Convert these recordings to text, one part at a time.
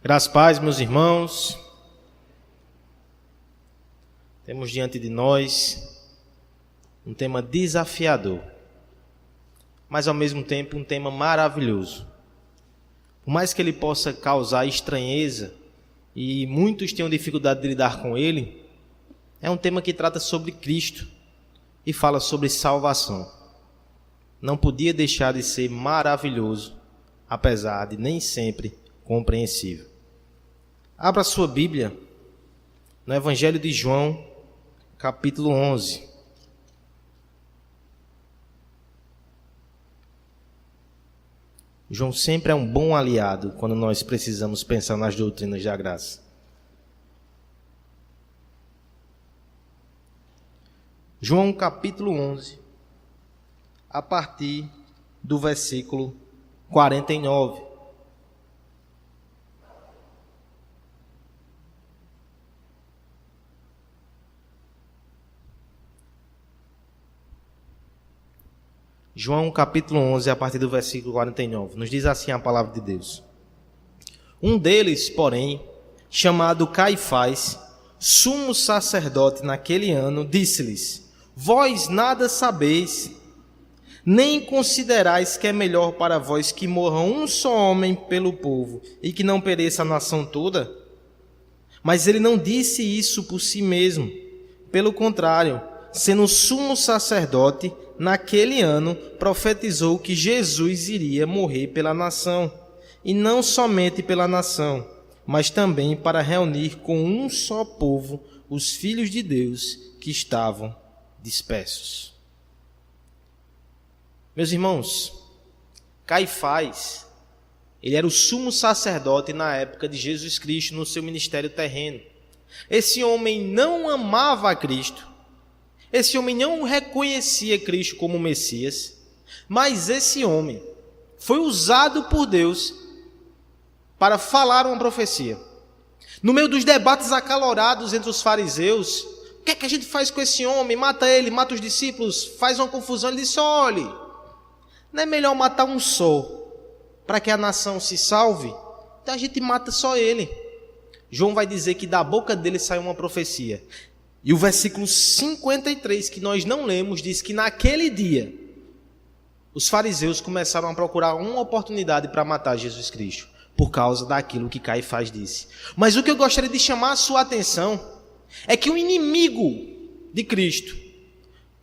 Graças a paz, meus irmãos. Temos diante de nós um tema desafiador, mas ao mesmo tempo um tema maravilhoso. Por mais que ele possa causar estranheza e muitos tenham dificuldade de lidar com ele, é um tema que trata sobre Cristo e fala sobre salvação. Não podia deixar de ser maravilhoso, apesar de nem sempre compreensível. Abra sua Bíblia no Evangelho de João, capítulo 11. João sempre é um bom aliado quando nós precisamos pensar nas doutrinas da graça. João, capítulo 11, a partir do versículo 49. João capítulo 11, a partir do versículo 49, nos diz assim a palavra de Deus. Um deles, porém, chamado Caifás, sumo sacerdote naquele ano, disse-lhes: Vós nada sabeis, nem considerais que é melhor para vós que morra um só homem pelo povo, e que não pereça a nação toda? Mas ele não disse isso por si mesmo. Pelo contrário, sendo sumo sacerdote, naquele ano, profetizou que Jesus iria morrer pela nação, e não somente pela nação, mas também para reunir com um só povo os filhos de Deus que estavam dispersos. Meus irmãos, Caifás, ele era o sumo sacerdote na época de Jesus Cristo no seu ministério terreno. Esse homem não amava a Cristo. Esse homem não reconhecia Cristo como Messias, mas esse homem foi usado por Deus para falar uma profecia. No meio dos debates acalorados entre os fariseus, o que é que a gente faz com esse homem? Mata ele, mata os discípulos, faz uma confusão. Ele disse: olhe, não é melhor matar um só para que a nação se salve? Então a gente mata só ele. João vai dizer que da boca dele saiu uma profecia. E o versículo 53, que nós não lemos, diz que naquele dia os fariseus começaram a procurar uma oportunidade para matar Jesus Cristo, por causa daquilo que Caifás disse. Mas o que eu gostaria de chamar a sua atenção é que o inimigo de Cristo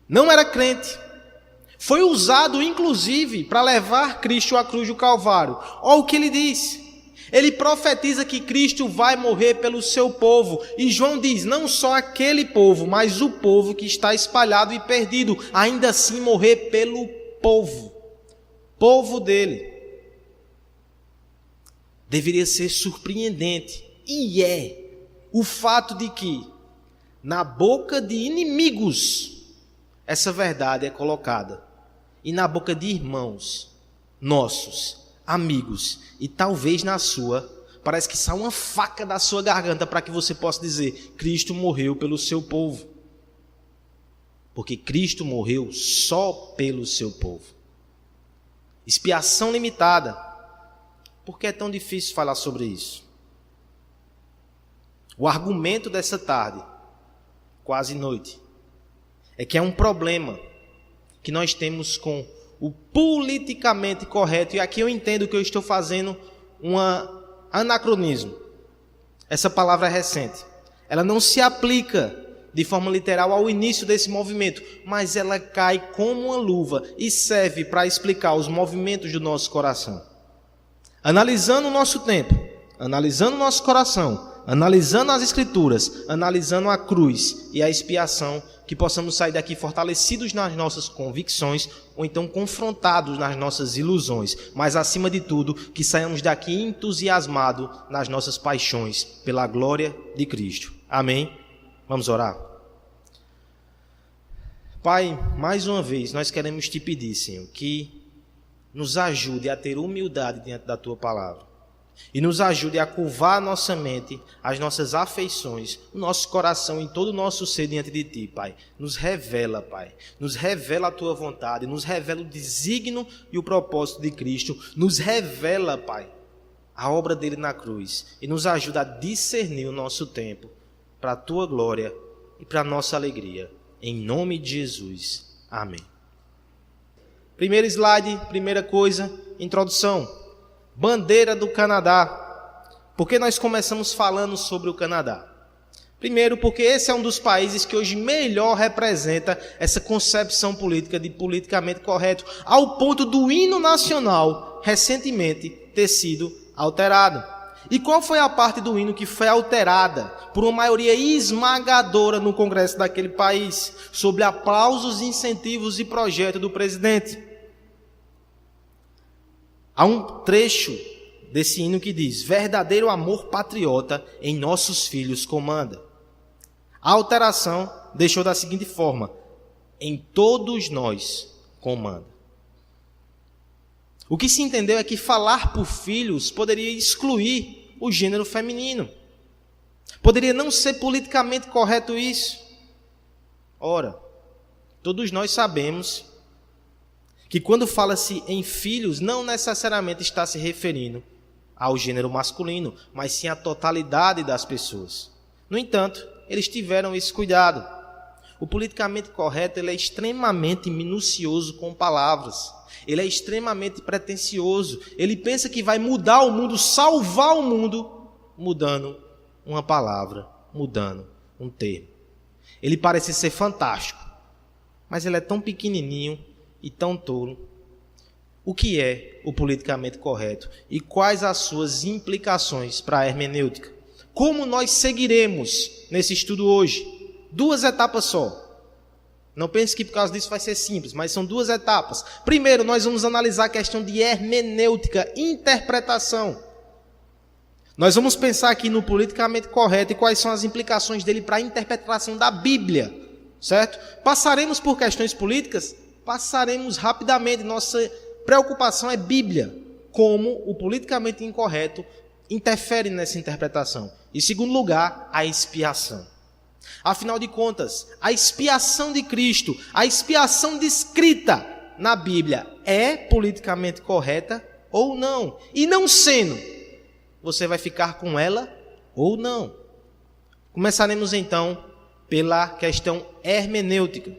não era crente. Foi usado, inclusive, para levar Cristo à cruz do Calvário. Olha o que ele diz. Ele profetiza que Cristo vai morrer pelo seu povo. E João diz, não só aquele povo, mas o povo que está espalhado e perdido. Ainda assim morrer pelo povo dele. Deveria ser surpreendente. E é o fato de que, na boca de inimigos, essa verdade é colocada. E na boca de irmãos nossos, amigos, e talvez na sua, parece que sai uma faca da sua garganta para que você possa dizer: Cristo morreu pelo seu povo. Porque Cristo morreu só pelo seu povo. Expiação limitada. Por que é tão difícil falar sobre isso? O argumento dessa tarde, quase noite, é que é um problema que nós temos com o politicamente correto, e aqui eu entendo que eu estou fazendo um anacronismo. Essa palavra é recente. Ela não se aplica de forma literal ao início desse movimento, mas ela cai como uma luva e serve para explicar os movimentos do nosso coração. Analisando o nosso tempo, analisando o nosso coração, analisando as Escrituras, analisando a cruz e a expiação, que possamos sair daqui fortalecidos nas nossas convicções ou então confrontados nas nossas ilusões, mas acima de tudo, que saiamos daqui entusiasmados nas nossas paixões pela glória de Cristo. Amém? Vamos orar? Pai, mais uma vez nós queremos te pedir, Senhor, que nos ajude a ter humildade diante da Tua palavra. E nos ajude a curvar a nossa mente, as nossas afeições, o nosso coração e todo o nosso ser diante de Ti, Pai. Nos revela, Pai. Nos revela a Tua vontade, nos revela o desígnio e o propósito de Cristo. Nos revela, Pai, a obra dele na cruz e nos ajuda a discernir o nosso tempo para a tua glória e para a nossa alegria. Em nome de Jesus. Amém. Primeiro slide, primeira coisa, introdução. Bandeira do Canadá. Por que nós começamos falando sobre o Canadá? Primeiro, porque esse é um dos países que hoje melhor representa essa concepção política de politicamente correto, ao ponto do hino nacional recentemente ter sido alterado. E qual foi a parte do hino que foi alterada por uma maioria esmagadora no Congresso daquele país, sob aplausos, incentivos e projeto do presidente? Há um trecho desse hino que diz: verdadeiro amor patriota em nossos filhos comanda. A alteração deixou da seguinte forma: em todos nós comanda. O que se entendeu é que falar por filhos poderia excluir o gênero feminino. Poderia não ser politicamente correto isso. Ora, todos nós sabemos que quando fala-se em filhos, não necessariamente está se referindo ao gênero masculino, mas sim à totalidade das pessoas. No entanto, eles tiveram esse cuidado. O politicamente correto ele é extremamente minucioso com palavras. Ele é extremamente pretensioso. Ele pensa que vai mudar o mundo, salvar o mundo, mudando uma palavra, mudando um termo. Ele parece ser fantástico, mas ele é tão pequenininho e tão tolo. O que é o politicamente correto e quais as suas implicações para a hermenêutica? Como nós seguiremos nesse estudo hoje? 2 etapas só. Não pense que por causa disso vai ser simples, mas são 2 etapas. Primeiro, nós vamos analisar a questão de hermenêutica, interpretação. Nós vamos pensar aqui no politicamente correto e quais são as implicações dele para a interpretação da Bíblia, certo? Passaremos por questões políticas? Passaremos rapidamente. Nossa preocupação é Bíblia, como o politicamente incorreto interfere nessa interpretação. Em segundo lugar, a expiação. Afinal de contas, a expiação de Cristo, a expiação descrita na Bíblia, é politicamente correta ou não? E não sendo, você vai ficar com ela ou não? Começaremos então pela questão hermenêutica.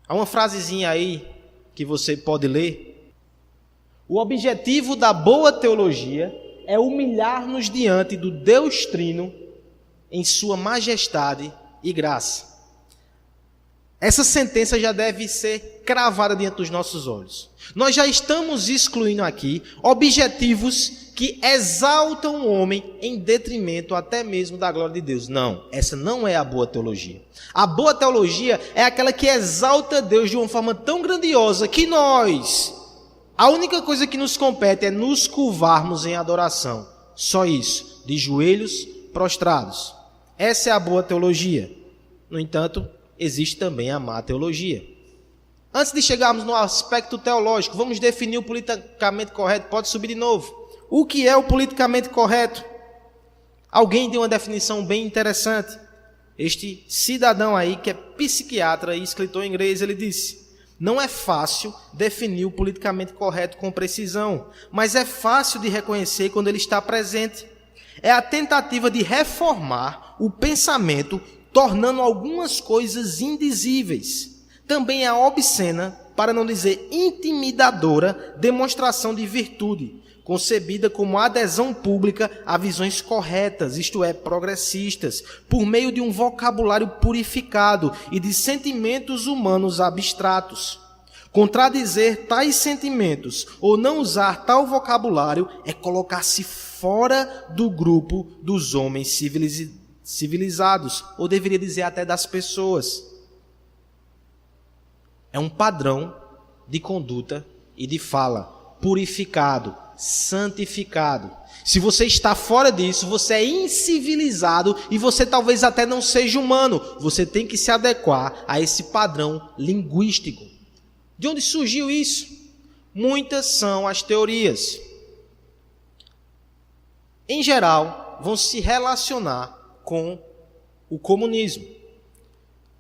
Há uma frasezinha aí que você pode ler. O objetivo da boa teologia é humilhar-nos diante do Deus Trino em sua majestade e graça. Essa sentença já deve ser cravada diante dos nossos olhos. Nós já estamos excluindo aqui objetivos que exaltam o homem em detrimento até mesmo da glória de Deus. Não, essa não é a boa teologia. A boa teologia é aquela que exalta Deus de uma forma tão grandiosa que a única coisa que nos compete é nos curvarmos em adoração. Só isso, de joelhos prostrados. Essa é a boa teologia. No entanto, existe também a má teologia. Antes de chegarmos no aspecto teológico, vamos definir o politicamente correto. Pode subir de novo. O que é o politicamente correto? Alguém deu uma definição bem interessante. Este cidadão aí, que é psiquiatra e escritor inglês, ele disse: não é fácil definir o politicamente correto com precisão, mas é fácil de reconhecer quando ele está presente. É a tentativa de reformar o pensamento, tornando algumas coisas indizíveis. Também é a obscena, para não dizer intimidadora, demonstração de virtude, concebida como adesão pública a visões corretas, isto é, progressistas, por meio de um vocabulário purificado e de sentimentos humanos abstratos. Contradizer tais sentimentos ou não usar tal vocabulário é colocar-se fora do grupo dos homens civilizados, ou deveria dizer até das pessoas. É um padrão de conduta e de fala, purificado, santificado. Se você está fora disso, você é incivilizado e você talvez até não seja humano. Você tem que se adequar a esse padrão linguístico. De onde surgiu isso? Muitas são as teorias. Em geral, vão se relacionar com o comunismo.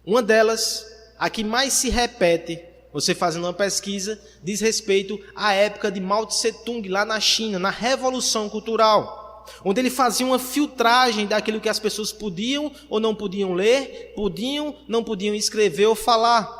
Uma delas, a que mais se repete você fazendo uma pesquisa, diz respeito à época de Mao Tse-tung, lá na China, na Revolução Cultural, onde ele fazia uma filtragem daquilo que as pessoas podiam ou não podiam ler, não podiam escrever ou falar.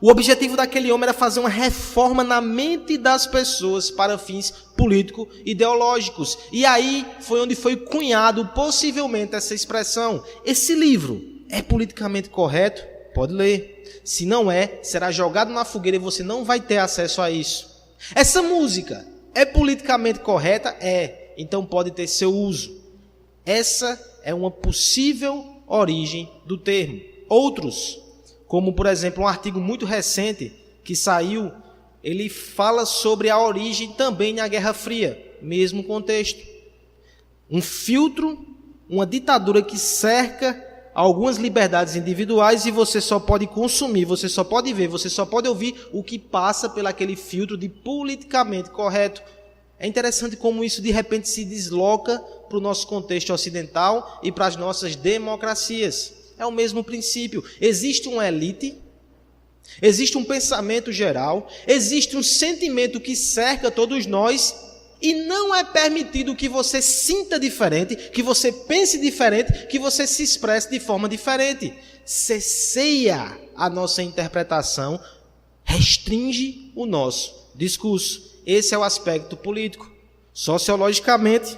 O objetivo daquele homem era fazer uma reforma na mente das pessoas para fins político-ideológicos. E aí foi onde foi cunhado possivelmente essa expressão. Esse livro é politicamente correto? Pode ler. Se não é, será jogado na fogueira e você não vai ter acesso a isso. Essa música é politicamente correta? É. Então pode ter seu uso. Essa é uma possível origem do termo. Outros, como por exemplo um artigo muito recente que saiu, ele fala sobre a origem também na Guerra Fria, mesmo contexto. Um filtro, uma ditadura que cerca algumas liberdades individuais e você só pode consumir, você só pode ver, você só pode ouvir o que passa pelaquele filtro de politicamente correto. É interessante como isso de repente se desloca para o nosso contexto ocidental e para as nossas democracias. É o mesmo princípio. Existe uma elite, existe um pensamento geral, existe um sentimento que cerca todos nós e não é permitido que você sinta diferente, que você pense diferente, que você se expresse de forma diferente. Cesseia a nossa interpretação, restringe o nosso discurso. Esse é o aspecto político. Sociologicamente,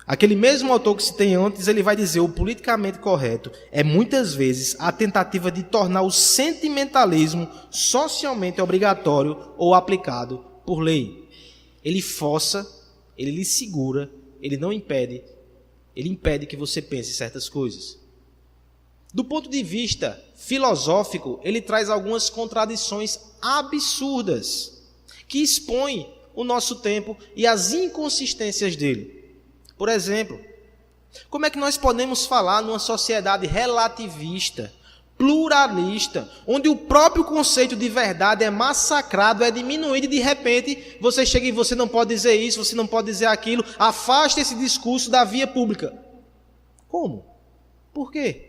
aquele mesmo autor que citei antes, ele vai dizer o politicamente correto é muitas vezes a tentativa de tornar o sentimentalismo socialmente obrigatório ou aplicado por lei. Ele força, ele lhe segura, ele não impede, ele impede que você pense certas coisas. Do ponto de vista filosófico, ele traz algumas contradições absurdas que expõem o nosso tempo e as inconsistências dele. Por exemplo, como é que nós podemos falar numa sociedade relativista, pluralista, onde o próprio conceito de verdade é massacrado, é diminuído e de repente você chega e você não pode dizer isso, você não pode dizer aquilo, afasta esse discurso da via pública. Como? Por quê?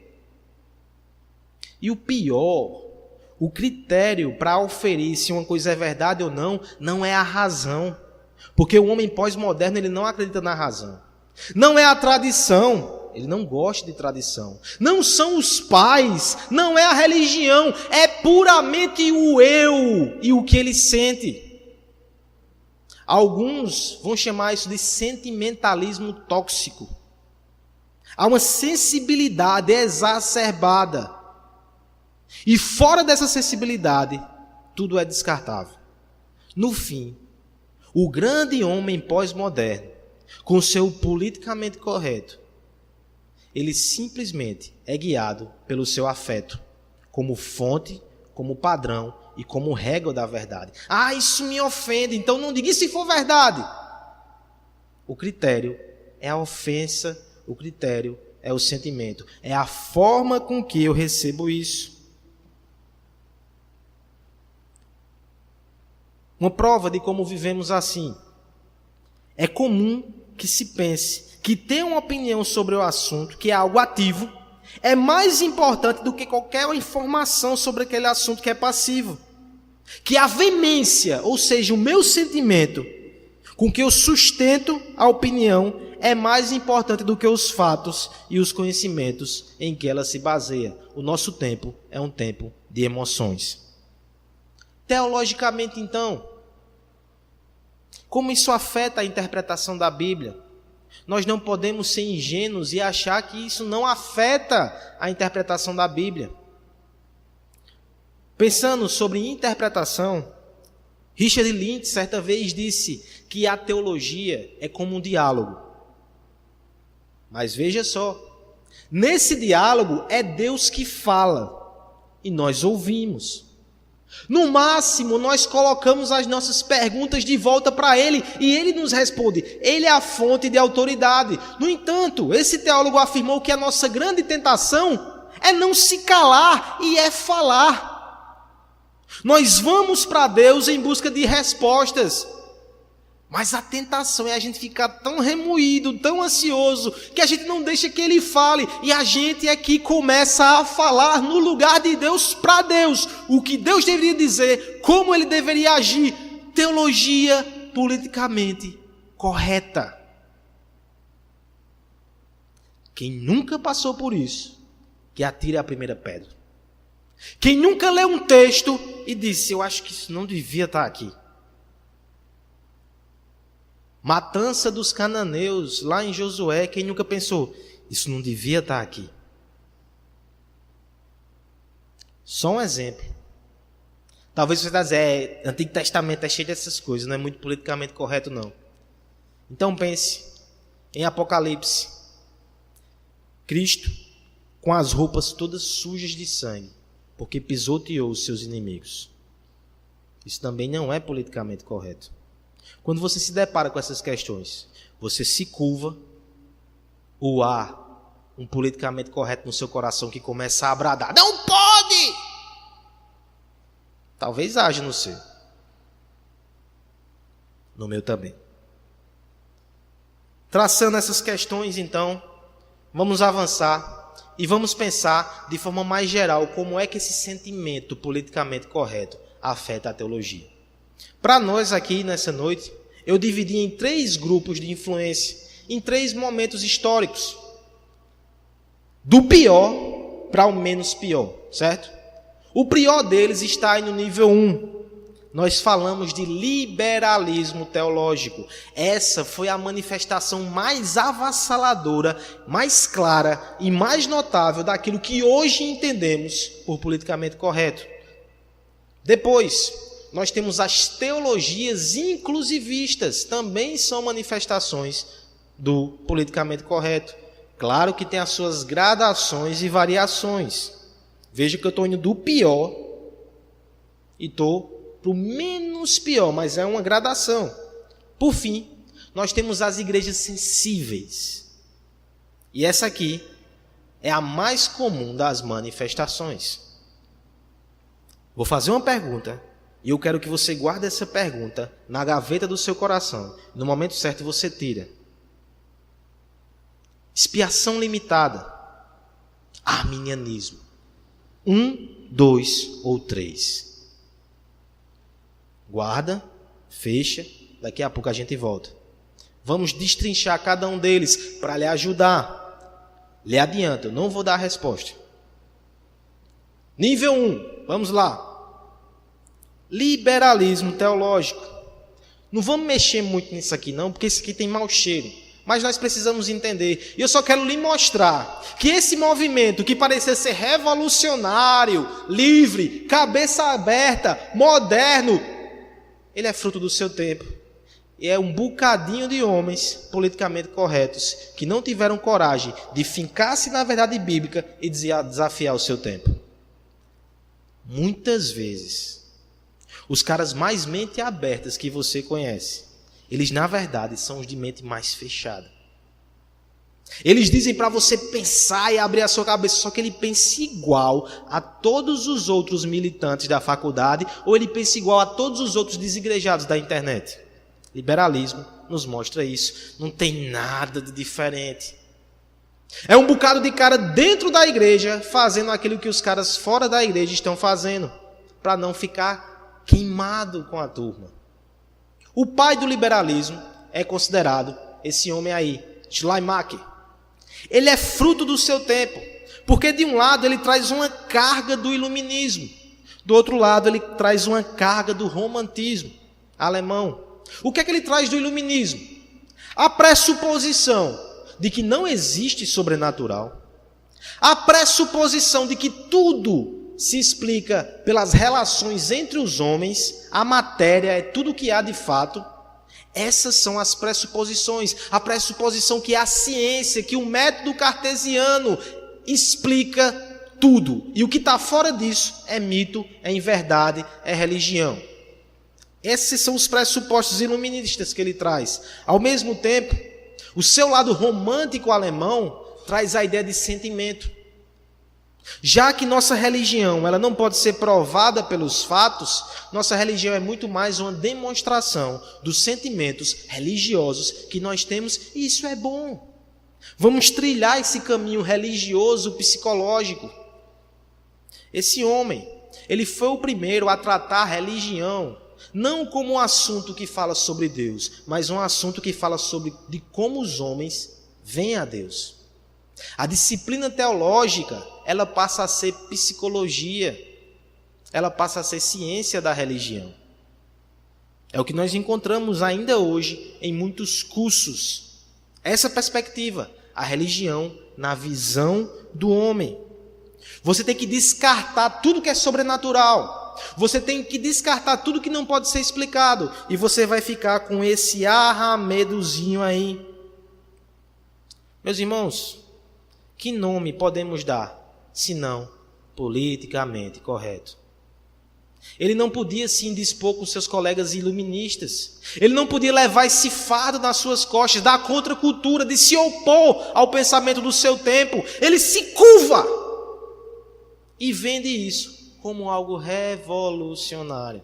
E o pior, o critério para auferir se uma coisa é verdade ou não, não é a razão. Porque o homem pós-moderno, ele não acredita na razão. Não é a tradição, ele não gosta de tradição. Não são os pais, não é a religião, é puramente o eu e o que ele sente. Alguns vão chamar isso de sentimentalismo tóxico. Há uma sensibilidade exacerbada. E fora dessa sensibilidade, tudo é descartável. No fim, o grande homem pós-moderno, com seu politicamente correto, ele simplesmente é guiado pelo seu afeto, como fonte, como padrão e como régua da verdade. Ah, isso me ofende, então não diga se for verdade. O critério é a ofensa, o critério é o sentimento, é a forma com que eu recebo isso. Uma prova de como vivemos assim. É comum que se pense que ter uma opinião sobre o assunto, que é algo ativo, é mais importante do que qualquer informação sobre aquele assunto que é passivo. Que a veemência, ou seja, o meu sentimento, com que eu sustento a opinião, é mais importante do que os fatos e os conhecimentos em que ela se baseia. O nosso tempo é um tempo de emoções. Teologicamente, então, como isso afeta a interpretação da Bíblia? Nós não podemos ser ingênuos e achar que isso não afeta a interpretação da Bíblia. Pensando sobre interpretação, Richard Lynch certa vez disse que a teologia é como um diálogo. Mas veja só, nesse diálogo é Deus que fala e nós ouvimos. No máximo, nós colocamos as nossas perguntas de volta para Ele e Ele nos responde. Ele é a fonte de autoridade. No entanto, esse teólogo afirmou que a nossa grande tentação é não se calar e é falar. Nós vamos para Deus em busca de respostas. Mas a tentação é a gente ficar tão remoído, tão ansioso, que a gente não deixa que ele fale. E a gente é que começa a falar no lugar de Deus para Deus. O que Deus deveria dizer, como ele deveria agir. Teologia politicamente correta. Quem nunca passou por isso, que atire a primeira pedra. Quem nunca leu um texto e disse, eu acho que isso não devia estar aqui. Matança dos cananeus, lá em Josué, quem nunca pensou, isso não devia estar aqui. Só um exemplo. Talvez você está dizendo, Antigo Testamento é cheio dessas coisas, não é muito politicamente correto não. Então pense em Apocalipse. Cristo com as roupas todas sujas de sangue, porque pisoteou os seus inimigos. Isso também não é politicamente correto. Quando você se depara com essas questões, você se curva ou há um politicamente correto no seu coração que começa a bradar, não pode! Talvez haja no seu. No meu também. Traçando essas questões, então, vamos avançar e vamos pensar de forma mais geral como é que esse sentimento politicamente correto afeta a teologia. Para nós aqui nessa noite, eu dividi em 3 grupos de influência, em 3 momentos históricos. Do pior para o menos pior, certo? O pior deles está aí no nível 1. Nós falamos de liberalismo teológico. Essa foi a manifestação mais avassaladora, mais clara e mais notável daquilo que hoje entendemos por politicamente correto. Depois, nós temos as teologias inclusivistas, também são manifestações do politicamente correto. Claro que tem as suas gradações e variações. Veja que eu estou indo do pior e estou para o menos pior, mas é uma gradação. Por fim, nós temos as igrejas sensíveis. E essa aqui é a mais comum das manifestações. Vou fazer uma pergunta e eu quero que você guarde essa pergunta na gaveta do seu coração. No momento certo você tira. Expiação limitada. Arminianismo. 1, 2 ou 3. Guarda, fecha, daqui a pouco a gente volta. Vamos destrinchar cada um deles para lhe ajudar. Lhe adianto, eu não vou dar a resposta. Nível 1, vamos lá. Liberalismo teológico. Não vamos mexer muito nisso aqui não, porque isso aqui tem mau cheiro. Mas nós precisamos entender. E eu só quero lhe mostrar que esse movimento que parecia ser revolucionário, livre, cabeça aberta, moderno, ele é fruto do seu tempo. E é um bocadinho de homens politicamente corretos que não tiveram coragem de fincar-se na verdade bíblica e desafiar o seu tempo. Muitas vezes, os caras mais mente abertas que você conhece, eles na verdade são os de mente mais fechada. Eles dizem para você pensar e abrir a sua cabeça, só que ele pensa igual a todos os outros militantes da faculdade, ou ele pensa igual a todos os outros desigrejados da internet. Liberalismo nos mostra isso. Não tem nada de diferente. É um bocado de cara dentro da igreja fazendo aquilo que os caras fora da igreja estão fazendo, para não ficar queimado com a turma. O pai do liberalismo é considerado esse homem aí, Schleiermacher. Ele é fruto do seu tempo, porque de um lado ele traz uma carga do iluminismo, do outro lado ele traz uma carga do romantismo alemão. O que é que ele traz do iluminismo? A pressuposição de que não existe sobrenatural, a pressuposição de que tudo se explica pelas relações entre os homens, a matéria é tudo o que há de fato. Essas são as pressuposições, a pressuposição que a ciência, que o método cartesiano explica tudo. E o que está fora disso é mito, é inverdade, é religião. Esses são os pressupostos iluministas que ele traz. Ao mesmo tempo, o seu lado romântico alemão traz a ideia de sentimento. Já que nossa religião ela não pode ser provada pelos fatos, nossa religião é muito mais uma demonstração dos sentimentos religiosos que nós temos, e isso é bom. Vamos trilhar esse caminho religioso, psicológico. Esse homem, ele foi o primeiro a tratar a religião não como um assunto que fala sobre Deus, mas um assunto que fala sobre de como os homens veem a Deus. A disciplina teológica, ela passa a ser psicologia, ela passa a ser ciência da religião. É o que nós encontramos ainda hoje em muitos cursos. Essa perspectiva, a religião na visão do homem. Você tem que descartar tudo que é sobrenatural. Você tem que descartar tudo que não pode ser explicado. E você vai ficar com esse arramedozinho aí. Meus irmãos, que nome podemos dar, se não politicamente correto? Ele não podia se indispor com seus colegas iluministas. Ele não podia levar esse fardo nas suas costas, da contracultura, de se opor ao pensamento do seu tempo. Ele se curva e vende isso como algo revolucionário.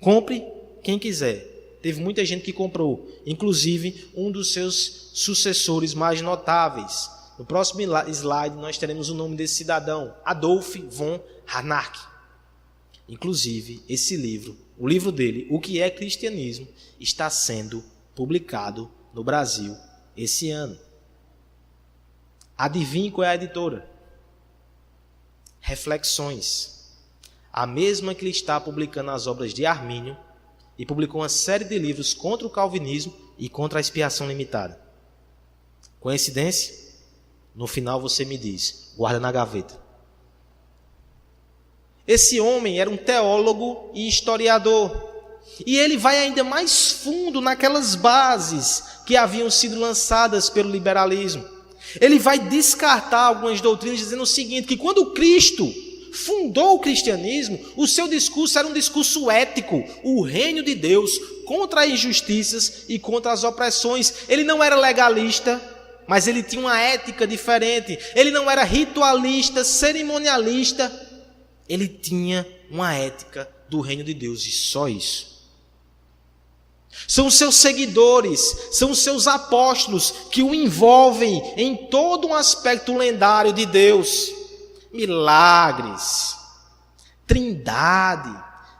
Compre quem quiser. Teve muita gente que comprou, inclusive um dos seus sucessores mais notáveis. No próximo slide nós teremos o nome desse cidadão, Adolf von Harnack. Inclusive, esse livro, o livro dele, O que é Cristianismo, está sendo publicado no Brasil esse ano. Adivinhe qual é a editora? Reflexões. A mesma que ele está publicando as obras de Armínio e publicou uma série de livros contra o calvinismo e contra a expiação limitada. Coincidência? No final você me diz, guarda na gaveta. Esse homem era um teólogo e historiador. E ele vai ainda mais fundo naquelas bases que haviam sido lançadas pelo liberalismo. Ele vai descartar algumas doutrinas dizendo o seguinte, que quando Cristo fundou o cristianismo, o seu discurso era um discurso ético, o reino de Deus contra as injustiças e contra as opressões. Ele não era legalista, mas ele tinha uma ética diferente. Ele não era ritualista, cerimonialista. Ele tinha uma ética do reino de Deus e só isso. São os seus seguidores, são os seus apóstolos que o envolvem em todo um aspecto lendário de Deus. Milagres, trindade,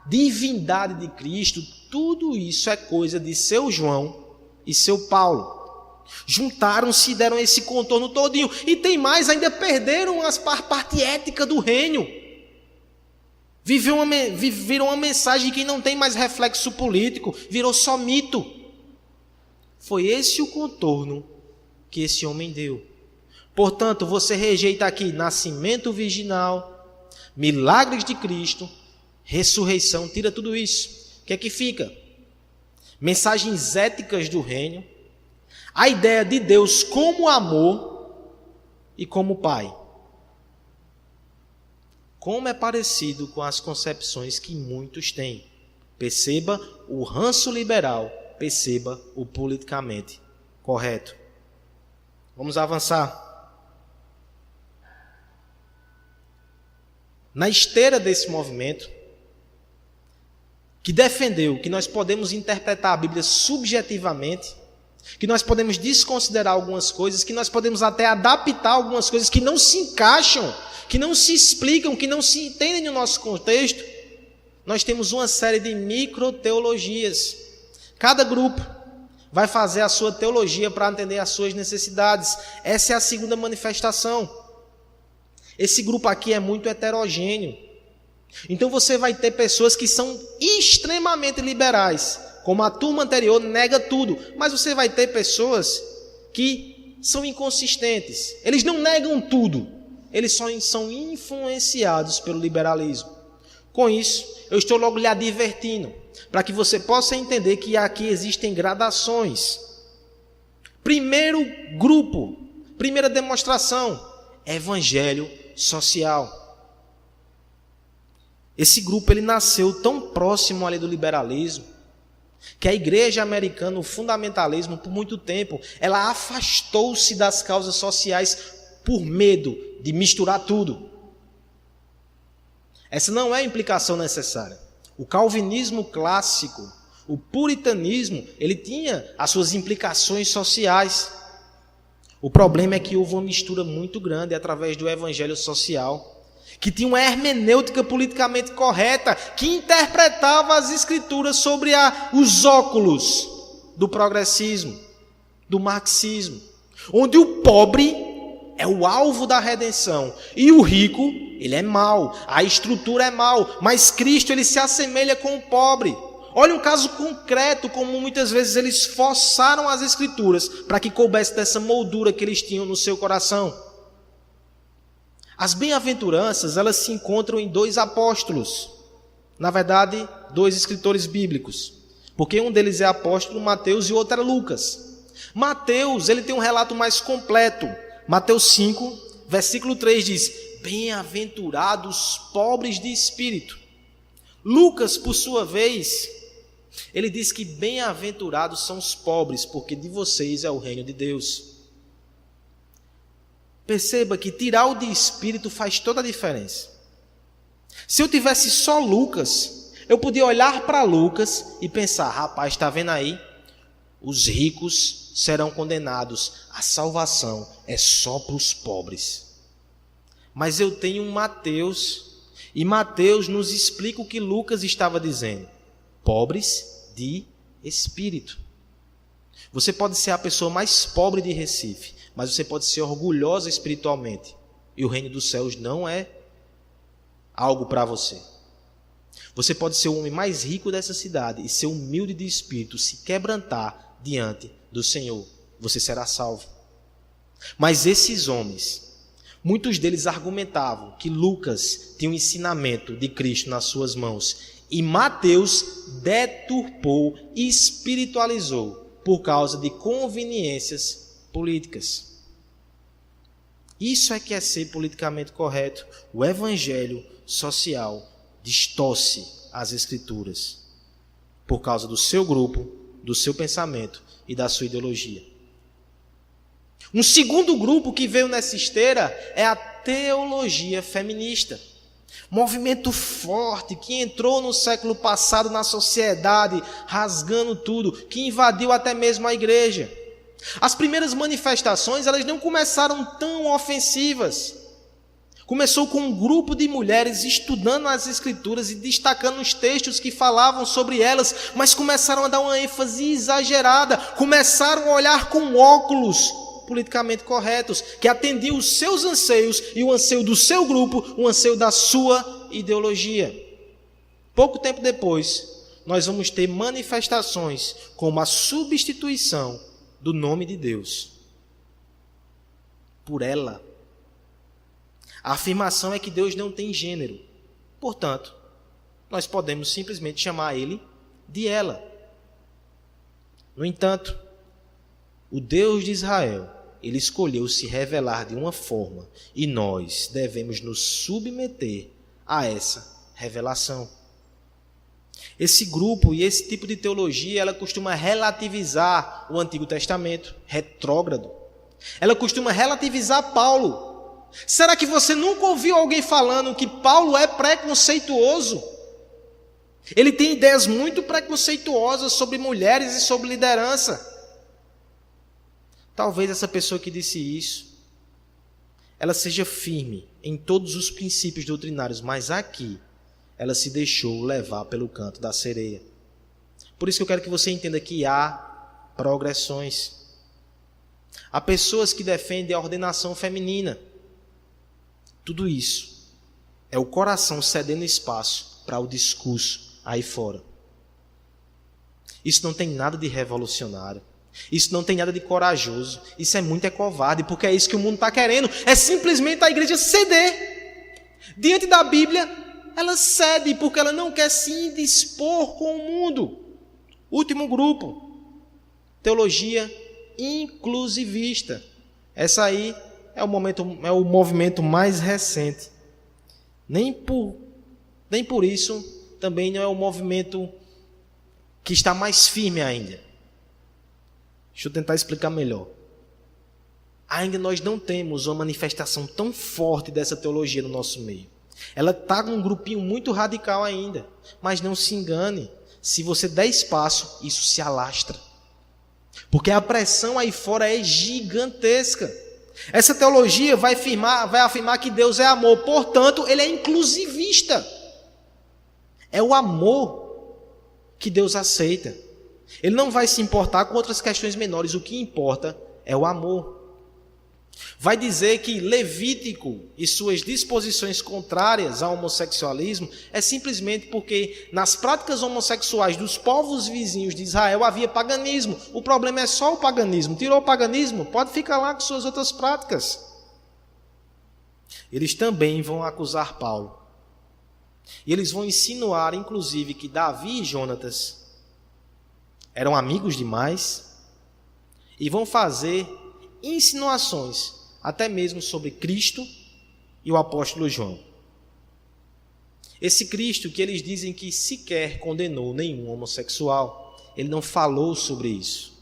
divindade de Cristo, tudo isso é coisa de seu João e seu Paulo. Juntaram-se e deram esse contorno todinho. E tem mais, ainda perderam a parte ética do reino. Viram uma mensagem que não tem mais reflexo político, virou só mito. Foi esse o contorno que esse homem deu. Portanto, você rejeita aqui nascimento virginal, milagres de Cristo, ressurreição, tira tudo isso. O que é que fica? Mensagens éticas do reino, a ideia de Deus como amor e como Pai. Como é parecido com as concepções que muitos têm. Perceba o ranço liberal, perceba o politicamente correto. Vamos avançar. Na esteira desse movimento, que defendeu que nós podemos interpretar a Bíblia subjetivamente, que nós podemos desconsiderar algumas coisas, que nós podemos até adaptar algumas coisas que não se encaixam, que não se explicam, que não se entendem no nosso contexto, nós temos uma série de microteologias. Cada grupo vai fazer a sua teologia para atender às suas necessidades. Essa é a segunda manifestação. Esse grupo aqui é muito heterogêneo. Então você vai ter pessoas que são extremamente liberais, como a turma anterior nega tudo, mas você vai ter pessoas que são inconsistentes. Eles não negam tudo, eles só são influenciados pelo liberalismo. Com isso, eu estou logo lhe advertindo, para que você possa entender que aqui existem gradações. Primeiro grupo, primeira demonstração, evangelho social. Esse grupo ele nasceu tão próximo ali do liberalismo, que a igreja americana, o fundamentalismo, por muito tempo, ela afastou-se das causas sociais por medo de misturar tudo. Essa não é a implicação necessária. O calvinismo clássico, o puritanismo, ele tinha as suas implicações sociais. O problema é que houve uma mistura muito grande através do evangelho social, que tinha uma hermenêutica politicamente correta, que interpretava as escrituras sobre os óculos do progressismo, do marxismo, onde o pobre é o alvo da redenção e o rico, ele é mau, a estrutura é mau, mas Cristo ele se assemelha com o pobre. Olha um caso concreto, como muitas vezes eles forçaram as escrituras para que coubesse dessa moldura que eles tinham no seu coração. As bem-aventuranças, elas se encontram em 2 apóstolos. Na verdade, 2 escritores bíblicos. Porque um deles é apóstolo Mateus e o outro é Lucas. Mateus, ele tem um relato mais completo. Mateus 5, versículo 3 diz: bem-aventurados pobres de espírito. Lucas, por sua vez, ele diz que bem-aventurados são os pobres, porque de vocês é o reino de Deus. Perceba que tirar o de espírito faz toda a diferença. Se eu tivesse só Lucas, eu podia olhar para Lucas e pensar: rapaz, está vendo aí? Os ricos serão condenados, a salvação é só para os pobres. Mas eu tenho um Mateus, e Mateus nos explica o que Lucas estava dizendo: pobres de espírito. Você pode ser a pessoa mais pobre de Recife, mas você pode ser orgulhosa espiritualmente, e o reino dos céus não é algo para você. Você pode ser o homem mais rico dessa cidade e ser humilde de espírito, se quebrantar diante do Senhor, você será salvo. Mas esses homens, muitos deles argumentavam que Lucas tinha um ensinamento de Cristo nas suas mãos, e Mateus deturpou e espiritualizou por causa de conveniências políticas. Isso é que é ser politicamente correto. O evangelho social distorce as escrituras por causa do seu grupo, do seu pensamento e da sua ideologia. Um segundo grupo que veio nessa esteira é a teologia feminista. Movimento forte que entrou no século passado na sociedade, rasgando tudo, que invadiu até mesmo a igreja. As primeiras manifestações, elas não começaram tão ofensivas. Começou com um grupo de mulheres estudando as escrituras e destacando os textos que falavam sobre elas, mas começaram a dar uma ênfase exagerada, começaram a olhar com óculos politicamente corretos, que atendiam os seus anseios e o anseio do seu grupo, o anseio da sua ideologia. Pouco tempo depois, nós vamos ter manifestações como a substituição do nome de Deus por ela. A afirmação é que Deus não tem gênero. Portanto, nós podemos simplesmente chamar ele de ela. No entanto, o Deus de Israel, ele escolheu se revelar de uma forma e nós devemos nos submeter a essa revelação. Esse grupo e esse tipo de teologia, ela costuma relativizar o Antigo Testamento, retrógrado. Ela costuma relativizar Paulo. Será que você nunca ouviu alguém falando que Paulo é preconceituoso? Ele tem ideias muito preconceituosas sobre mulheres e sobre liderança. Talvez essa pessoa que disse isso, ela seja firme em todos os princípios doutrinários, mas aqui ela se deixou levar pelo canto da sereia. Por isso que eu quero que você entenda que há progressões. Há pessoas que defendem a ordenação feminina. Tudo isso é o coração cedendo espaço para o discurso aí fora. Isso não tem nada de revolucionário. Isso não tem nada de corajoso. Isso é muito covarde, porque é isso que o mundo está querendo. É simplesmente a igreja ceder. Diante da Bíblia, ela cede, porque ela não quer se indispor com o mundo. Último grupo, teologia inclusivista. Essa aí é o movimento mais recente. Nem por isso também não é o movimento que está mais firme ainda. Deixa eu tentar explicar melhor. Ainda nós não temos uma manifestação tão forte dessa teologia no nosso meio. Ela está com um grupinho muito radical ainda. Mas não se engane, se você der espaço, isso se alastra. Porque a pressão aí fora é gigantesca. Essa teologia vai afirmar que Deus é amor, portanto, ele é inclusivista. É o amor que Deus aceita. Ele não vai se importar com outras questões menores, o que importa é o amor. Vai dizer que Levítico e suas disposições contrárias ao homossexualismo é simplesmente porque nas práticas homossexuais dos povos vizinhos de Israel havia paganismo. O problema é só o paganismo. Tirou o paganismo, pode ficar lá com suas outras práticas. Eles também vão acusar Paulo. E eles vão insinuar, inclusive, que Davi e Jonatas eram amigos demais e vão fazer insinuações até mesmo sobre Cristo e o apóstolo João. Esse Cristo que eles dizem que sequer condenou nenhum homossexual, ele não falou sobre isso.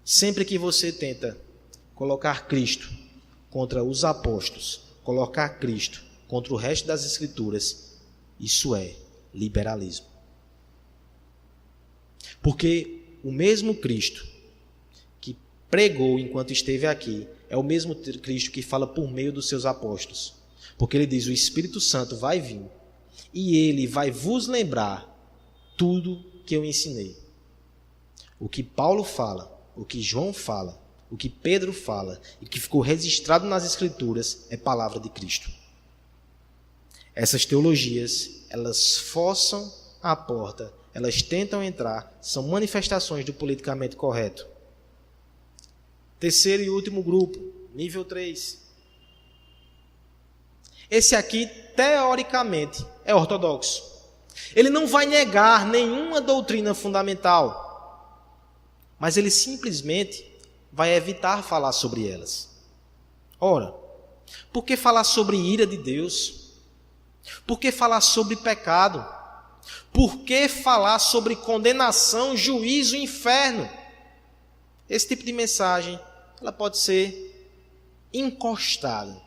Sempre que você tenta colocar Cristo contra os apóstolos, colocar Cristo contra o resto das Escrituras, isso é liberalismo. Porque o mesmo Cristo que pregou enquanto esteve aqui é o mesmo Cristo que fala por meio dos seus apóstolos. Porque ele diz: o Espírito Santo vai vir e ele vai vos lembrar tudo que eu ensinei. O que Paulo fala, o que João fala, o que Pedro fala e que ficou registrado nas Escrituras é palavra de Cristo. Essas teologias, elas forçam a porta, elas tentam entrar, são manifestações do politicamente correto. Terceiro e último grupo, nível 3. Esse aqui, teoricamente, é ortodoxo. Ele não vai negar nenhuma doutrina fundamental, mas ele simplesmente vai evitar falar sobre elas. Ora, por que falar sobre ira de Deus? Por que falar sobre pecado? Por que falar sobre condenação, juízo e inferno? Esse tipo de mensagem, ela pode ser encostada.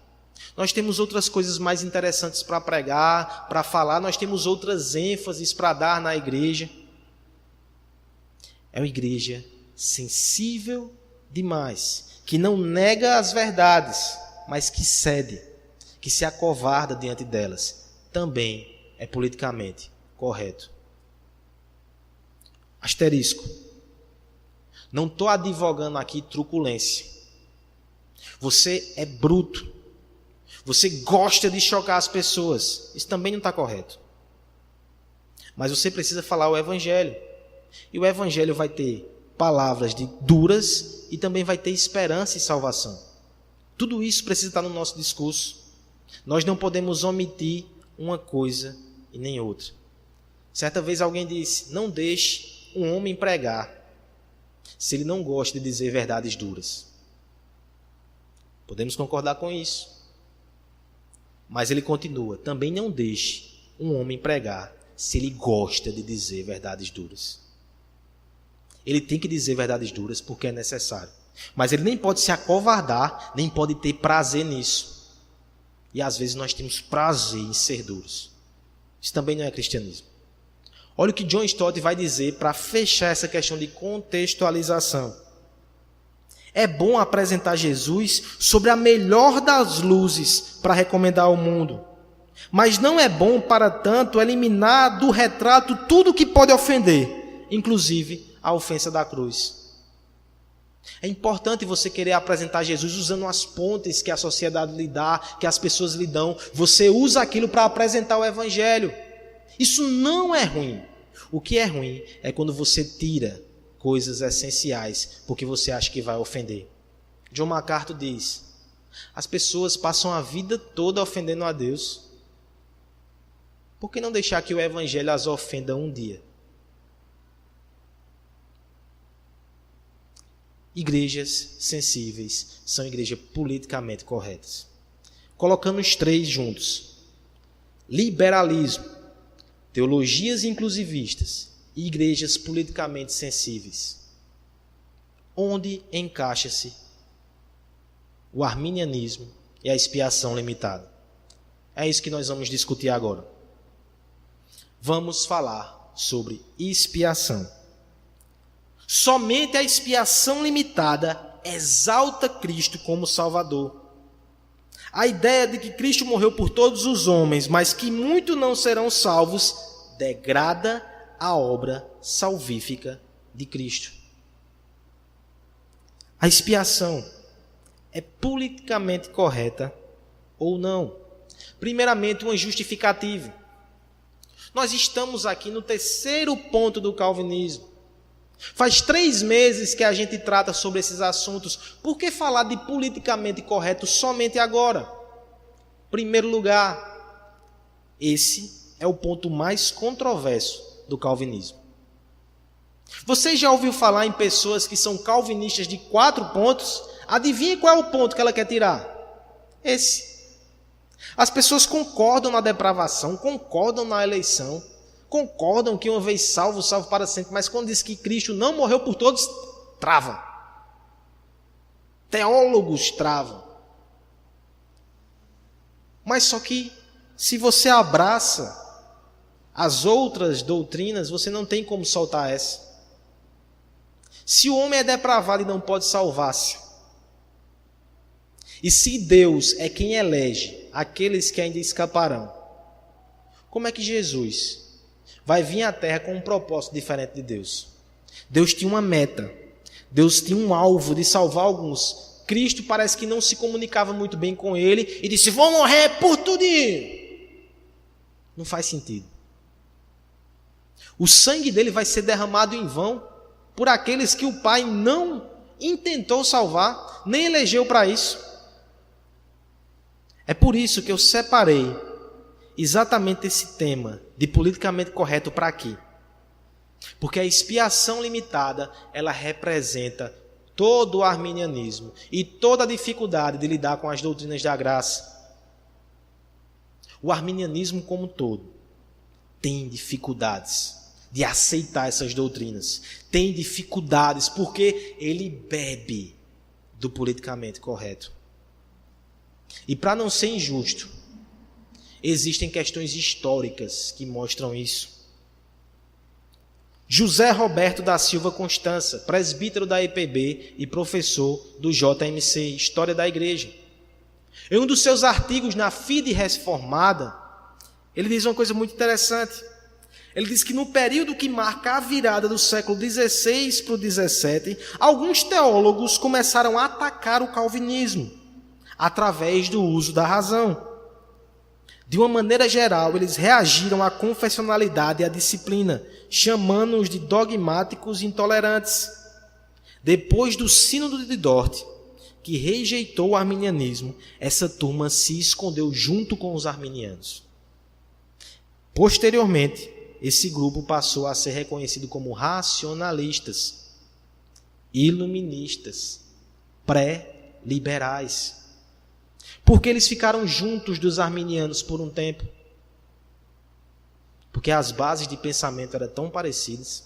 Nós temos outras coisas mais interessantes para pregar, para falar, nós temos outras ênfases para dar na igreja. É uma igreja sensível demais, que não nega as verdades, mas que cede, que se acovarda diante delas. Também é politicamente correto. Asterisco. Não estou advogando aqui truculência. Você é bruto. Você gosta de chocar as pessoas. Isso também não está correto. Mas você precisa falar o Evangelho. E o Evangelho vai ter palavras duras e também vai ter esperança e salvação. Tudo isso precisa estar no nosso discurso. Nós não podemos omitir uma coisa e nem outra. Certa vez alguém disse: não deixe um homem pregar se ele não gosta de dizer verdades duras. Podemos concordar com isso. Mas ele continua: também não deixe um homem pregar se ele gosta de dizer verdades duras. Ele tem que dizer verdades duras porque é necessário. Mas ele nem pode se acovardar, nem pode ter prazer nisso. E às vezes nós temos prazer em ser duros. Isso também não é cristianismo. Olha o que John Stott vai dizer para fechar essa questão de contextualização. É bom apresentar Jesus sobre a melhor das luzes para recomendar ao mundo. Mas não é bom, para tanto, eliminar do retrato tudo que pode ofender, inclusive a ofensa da cruz. É importante você querer apresentar Jesus usando as pontes que a sociedade lhe dá, que as pessoas lhe dão. Você usa aquilo para apresentar o Evangelho. Isso não é ruim. O que é ruim é quando você tira coisas essenciais porque você acha que vai ofender. John MacArthur diz: as pessoas passam a vida toda ofendendo a Deus. Por que não deixar que o Evangelho as ofenda um dia? Igrejas sensíveis são igrejas politicamente corretas. Colocando os três juntos: liberalismo, teologias inclusivistas e igrejas politicamente sensíveis. Onde encaixa-se o arminianismo e a expiação limitada? É isso que nós vamos discutir agora. Vamos falar sobre expiação. Somente a expiação limitada exalta Cristo como Salvador. A ideia de que Cristo morreu por todos os homens, mas que muitos não serão salvos, degrada a obra salvífica de Cristo. A expiação é politicamente correta ou não? Primeiramente, uma justificativa. Nós estamos aqui no terceiro ponto do calvinismo. Faz 3 meses que a gente trata sobre esses assuntos. Por que falar de politicamente correto somente agora? Primeiro lugar, esse é o ponto mais controverso do calvinismo. Você já ouviu falar em pessoas que são calvinistas de 4 pontos? Adivinhe qual é o ponto que ela quer tirar? Esse. As pessoas concordam na depravação, concordam na eleição, concordam que uma vez salvo, salvo para sempre, mas quando diz que Cristo não morreu por todos, travam. Teólogos travam. Mas só que, se você abraça as outras doutrinas, você não tem como soltar essa. Se o homem é depravado e não pode salvar-se, e se Deus é quem elege aqueles que ainda escaparão, como é que Jesus vai vir à Terra com um propósito diferente de Deus? Deus tinha uma meta, Deus tinha um alvo de salvar alguns. Cristo parece que não se comunicava muito bem com ele e disse: vou morrer por tudinho. Não faz sentido. O sangue dele vai ser derramado em vão por aqueles que o Pai não intentou salvar, nem elegeu para isso. É por isso que eu separei exatamente esse tema de politicamente correto para aqui. Porque a expiação limitada, ela representa todo o arminianismo e toda a dificuldade de lidar com as doutrinas da graça. O arminianismo como um todo tem dificuldades de aceitar essas doutrinas. Tem dificuldades porque ele bebe do politicamente correto. E para não ser injusto, existem questões históricas que mostram isso. José Roberto da Silva Constança, presbítero da EPB e professor do JMC, História da Igreja. Em um dos seus artigos na Fide Reformada, ele diz uma coisa muito interessante. Ele diz que no período que marca a virada do século XVI para o XVII, alguns teólogos começaram a atacar o calvinismo através do uso da razão. De uma maneira geral, eles reagiram à confessionalidade e à disciplina, chamando-os de dogmáticos e intolerantes. Depois do Sínodo de Dort, que rejeitou o arminianismo, essa turma se escondeu junto com os arminianos. Posteriormente, esse grupo passou a ser reconhecido como racionalistas, iluministas, pré-liberais. Porque eles ficaram juntos dos arminianos por um tempo. Porque as bases de pensamento eram tão parecidas.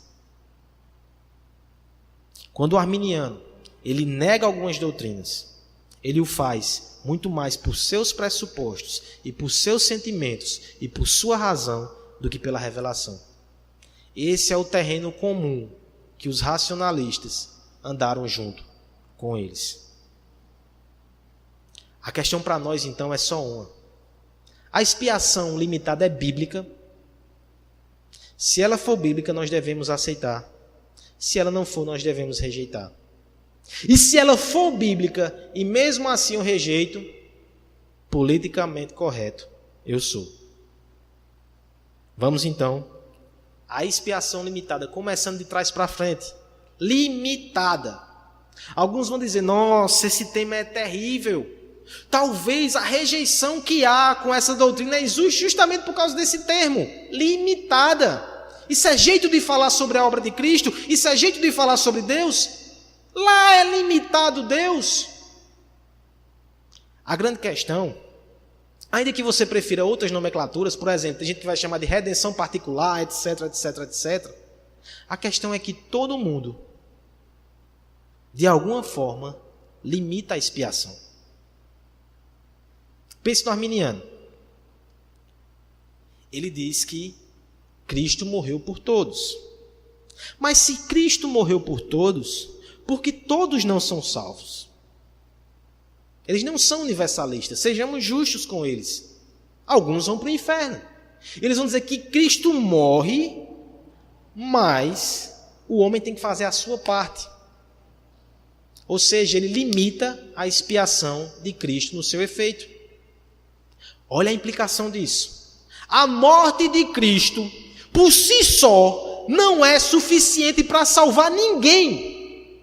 Quando o arminiano, ele nega algumas doutrinas, ele o faz muito mais por seus pressupostos e por seus sentimentos e por sua razão do que pela revelação. Esse é o terreno comum que os racionalistas andaram junto com eles. A questão para nós, então, é só uma. A expiação limitada é bíblica. Se ela for bíblica, nós devemos aceitar. Se ela não for, nós devemos rejeitar. E se ela for bíblica e mesmo assim eu rejeito, politicamente correto eu sou. Vamos então à expiação limitada, começando de trás para frente. Limitada. Alguns vão dizer: nossa, esse tema é terrível. Talvez a rejeição que há com essa doutrina é justamente por causa desse termo, limitada. Isso é jeito de falar sobre a obra de Cristo? Isso é jeito de falar sobre Deus? Lá é limitado Deus. A grande questão, ainda que você prefira outras nomenclaturas, por exemplo, tem gente que vai chamar de redenção particular, etc, etc, etc. A questão é que todo mundo, de alguma forma, limita a expiação. Pense no arminiano. Ele diz que Cristo morreu por todos. Mas se Cristo morreu por todos, por que todos não são salvos? Eles não são universalistas, sejamos justos com eles. Alguns vão para o inferno. Eles vão dizer que Cristo morre, mas o homem tem que fazer a sua parte. Ou seja, ele limita a expiação de Cristo no seu efeito. Olha a implicação disso. A morte de Cristo, por si só, não é suficiente para salvar ninguém.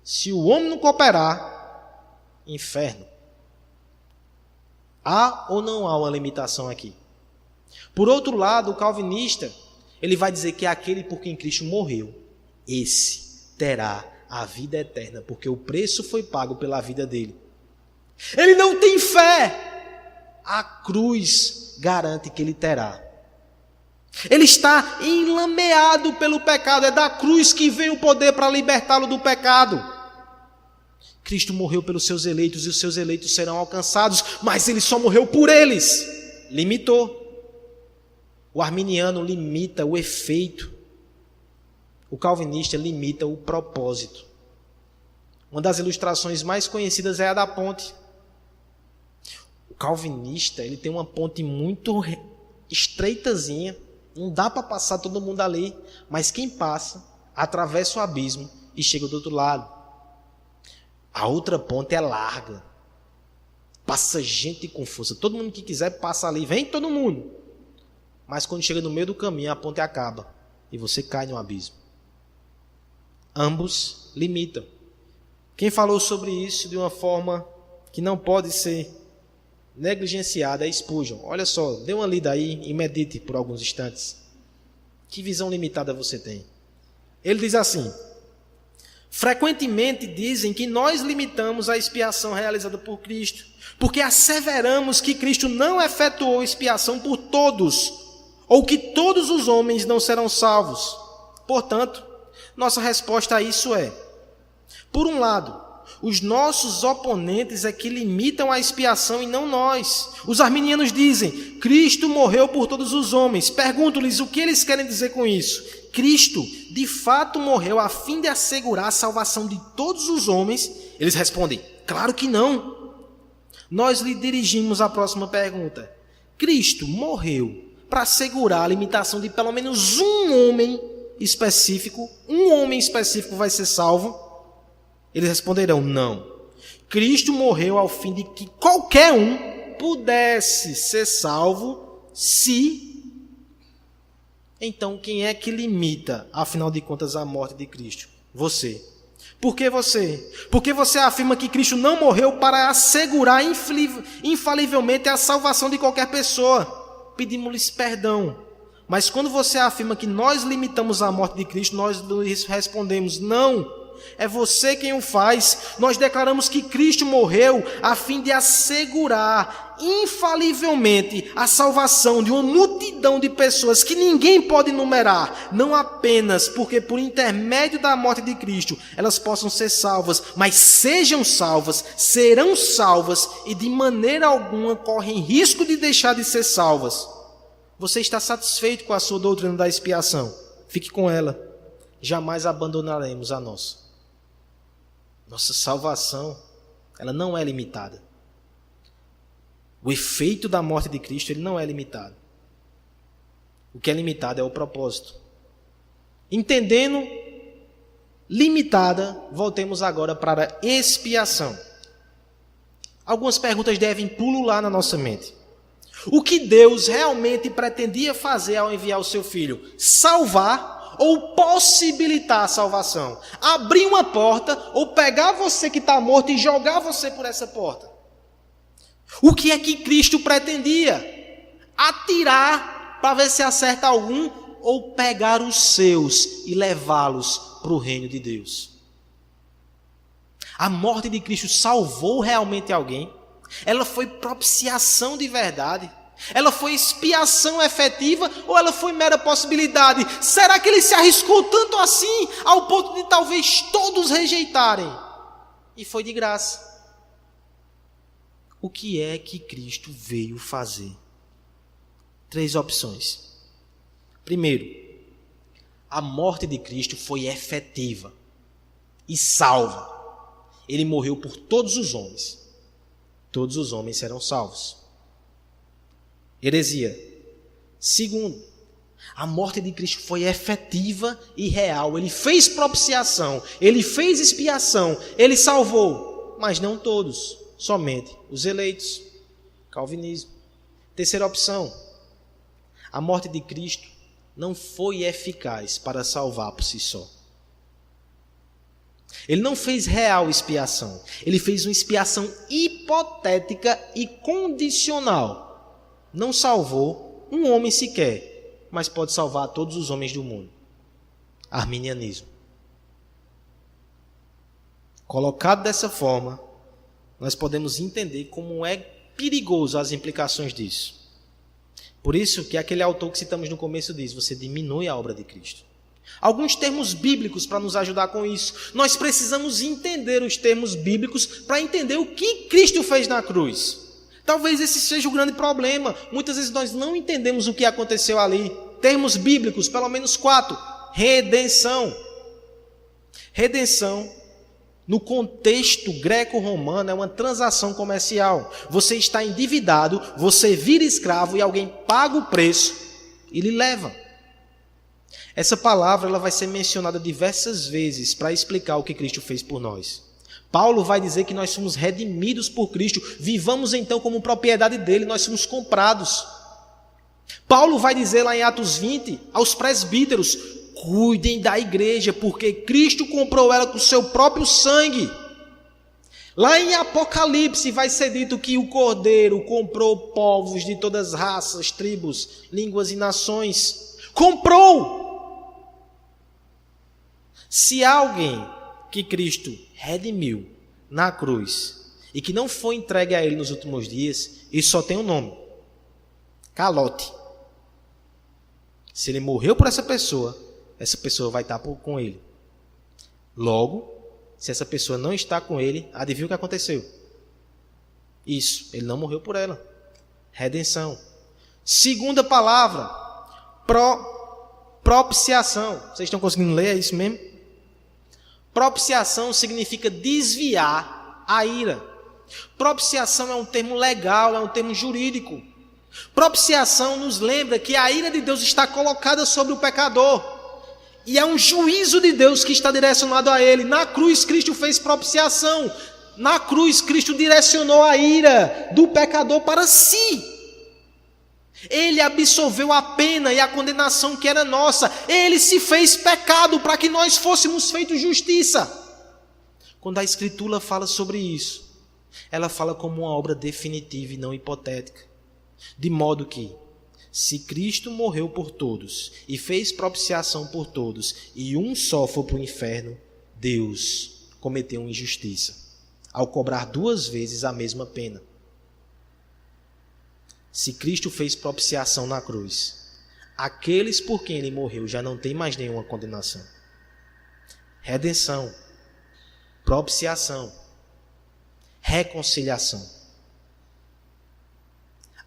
Se o homem não cooperar, inferno. Há ou não há uma limitação aqui? Por outro lado, o calvinista, ele vai dizer que aquele por quem Cristo morreu, esse terá a vida eterna, porque o preço foi pago pela vida dele. Ele não tem fé. A cruz garante que ele terá. Ele está enlameado pelo pecado. É da cruz que vem o poder para libertá-lo do pecado. Cristo morreu pelos seus eleitos e os seus eleitos serão alcançados, mas ele só morreu por eles. Limitou. O arminiano limita o efeito. O calvinista limita o propósito. Uma das ilustrações mais conhecidas é a da ponte. O calvinista, ele tem uma ponte muito estreitazinha, não dá para passar todo mundo ali, mas quem passa, atravessa o abismo e chega do outro lado. A outra ponte é larga, passa gente com força, todo mundo que quiser passa ali, vem todo mundo. Mas quando chega no meio do caminho, a ponte acaba e você cai no abismo. Ambos limitam. Quem falou sobre isso de uma forma que não pode ser negligenciada é Spurgeon. Olha só, dê uma lida aí e medite por alguns instantes. Que visão limitada você tem? Ele diz assim: frequentemente dizem que nós limitamos a expiação realizada por Cristo, porque asseveramos que Cristo não efetuou expiação por todos, ou que todos os homens não serão salvos. Portanto, nossa resposta a isso é: por um lado, os nossos oponentes é que limitam a expiação e não nós. Os arminianos dizem: Cristo morreu por todos os homens. Pergunto-lhes o que eles querem dizer com isso. Cristo, de fato, morreu a fim de assegurar a salvação de todos os homens? Eles respondem: claro que não. Nós lhe dirigimos a próxima pergunta: Cristo morreu para assegurar a limitação de pelo menos um homem específico vai ser salvo? Eles responderão: não. Cristo morreu ao fim de que qualquer um pudesse ser salvo se... Então, quem é que limita, afinal de contas, a morte de Cristo? Você. Por que você? Porque você afirma que Cristo não morreu para assegurar infalivelmente a salvação de qualquer pessoa. Pedimos-lhes perdão. Mas quando você afirma que nós limitamos a morte de Cristo, nós respondemos: não. É você quem o faz. Nós declaramos que Cristo morreu a fim de assegurar infalivelmente a salvação de uma multidão de pessoas que ninguém pode numerar, não apenas porque por intermédio da morte de Cristo elas possam ser salvas, mas sejam salvas, serão salvas e de maneira alguma correm risco de deixar de ser salvas. Você está satisfeito com a sua doutrina da expiação? Fique com ela. Jamais abandonaremos a nossa. Nossa salvação, ela não é limitada. O efeito da morte de Cristo, ele não é limitado. O que é limitado é o propósito. Entendendo limitada, voltemos agora para a expiação. Algumas perguntas devem pulular na nossa mente. O que Deus realmente pretendia fazer ao enviar o seu Filho? Salvar ou possibilitar a salvação? Abrir uma porta ou pegar você que está morto e jogar você por essa porta? O que é que Cristo pretendia? Atirar para ver se acerta algum ou pegar os seus e levá-los para o reino de Deus? A morte de Cristo salvou realmente alguém? Ela foi propiciação de verdade? Ela foi expiação efetiva ou ela foi mera possibilidade? Será que ele se arriscou tanto assim ao ponto de talvez todos rejeitarem? E foi de graça. O que é que Cristo veio fazer? 3 opções. Primeiro, a morte de Cristo foi efetiva e salva. Ele morreu por todos os homens. Todos os homens serão salvos. Heresia. Segundo, a morte de Cristo foi efetiva e real. Ele fez propiciação, ele fez expiação, ele salvou, mas não todos, somente os eleitos. Calvinismo. Terceira opção, a morte de Cristo não foi eficaz para salvar por si só. Ele não fez real expiação, ele fez uma expiação hipotética e condicional. Não salvou um homem sequer, mas pode salvar todos os homens do mundo. Arminianismo. Colocado dessa forma, nós podemos entender como é perigoso as implicações disso. Por isso que aquele autor que citamos no começo diz, você diminui a obra de Cristo. Alguns termos bíblicos para nos ajudar com isso. Nós precisamos entender os termos bíblicos para entender o que Cristo fez na cruz. Talvez esse seja o grande problema. Muitas vezes nós não entendemos o que aconteceu ali. Termos bíblicos, pelo menos 4. Redenção. Redenção, no contexto greco-romano, é uma transação comercial. Você está endividado, você vira escravo e alguém paga o preço e lhe leva. Essa palavra ela vai ser mencionada diversas vezes para explicar o que Cristo fez por nós. Paulo vai dizer que nós somos redimidos por Cristo, vivamos então como propriedade dele, nós somos comprados. Paulo vai dizer lá em Atos 20 aos presbíteros, cuidem da igreja, porque Cristo comprou ela com o seu próprio sangue. Lá em Apocalipse vai ser dito que o Cordeiro comprou povos de todas as raças, tribos, línguas e nações. Comprou! Se alguém que Cristo redimiu na cruz e que não foi entregue a ele nos últimos dias, isso só tem um nome: calote. Se ele morreu por essa pessoa vai estar com ele. Logo, se essa pessoa não está com ele, adivinha o que aconteceu? Isso, ele não morreu por ela. Redenção. Segunda palavra, propiciação. Vocês estão conseguindo ler? É isso mesmo? Propiciação significa desviar a ira. Propiciação é um termo legal, é um termo jurídico. Propiciação nos lembra que a ira de Deus está colocada sobre o pecador. E é um juízo de Deus que está direcionado a ele. Na cruz, Cristo fez propiciação. Na cruz, Cristo direcionou a ira do pecador para si. Ele absolveu a pena e a condenação que era nossa. Ele se fez pecado para que nós fôssemos feitos justiça. Quando a Escritura fala sobre isso, ela fala como uma obra definitiva e não hipotética. De modo que, se Cristo morreu por todos e fez propiciação por todos, e um só foi para o inferno, Deus cometeu uma injustiça ao cobrar 2 vezes a mesma pena. Se Cristo fez propiciação na cruz, aqueles por quem ele morreu já não tem mais nenhuma condenação. Redenção, propiciação, reconciliação.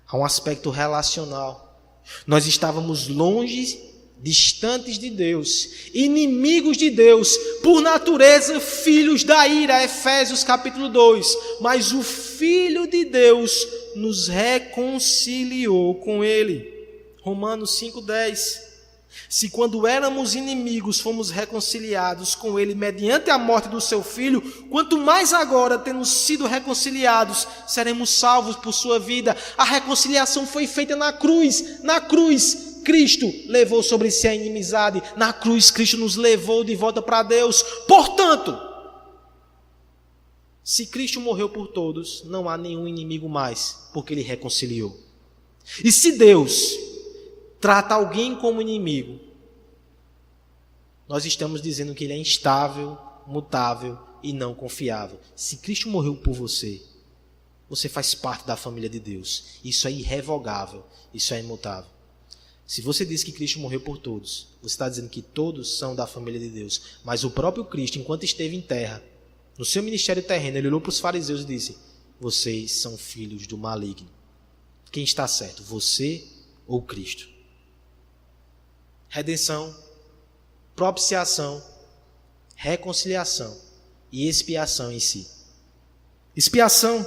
Há um aspecto relacional. Nós estávamos longe, distantes de Deus, inimigos de Deus, por natureza filhos da ira, Efésios capítulo 2. Mas o Filho de Deus nos reconciliou com Ele. Romanos 5,10. Se quando éramos inimigos fomos reconciliados com Ele mediante a morte do seu Filho, quanto mais agora, tendo sido reconciliados, seremos salvos por sua vida. A reconciliação foi feita na cruz. Na cruz, Cristo levou sobre si a inimizade. Na cruz, Cristo nos levou de volta para Deus. Portanto, se Cristo morreu por todos, não há nenhum inimigo mais, porque Ele reconciliou. E se Deus trata alguém como inimigo, nós estamos dizendo que Ele é instável, mutável e não confiável. Se Cristo morreu por você, você faz parte da família de Deus. Isso é irrevogável, isso é imutável. Se você diz que Cristo morreu por todos, você está dizendo que todos são da família de Deus. Mas o próprio Cristo, enquanto esteve em terra, no seu ministério terreno, ele olhou para os fariseus e disse: vocês são filhos do maligno. Quem está certo, você ou Cristo? Redenção, propiciação, reconciliação e expiação em si. Expiação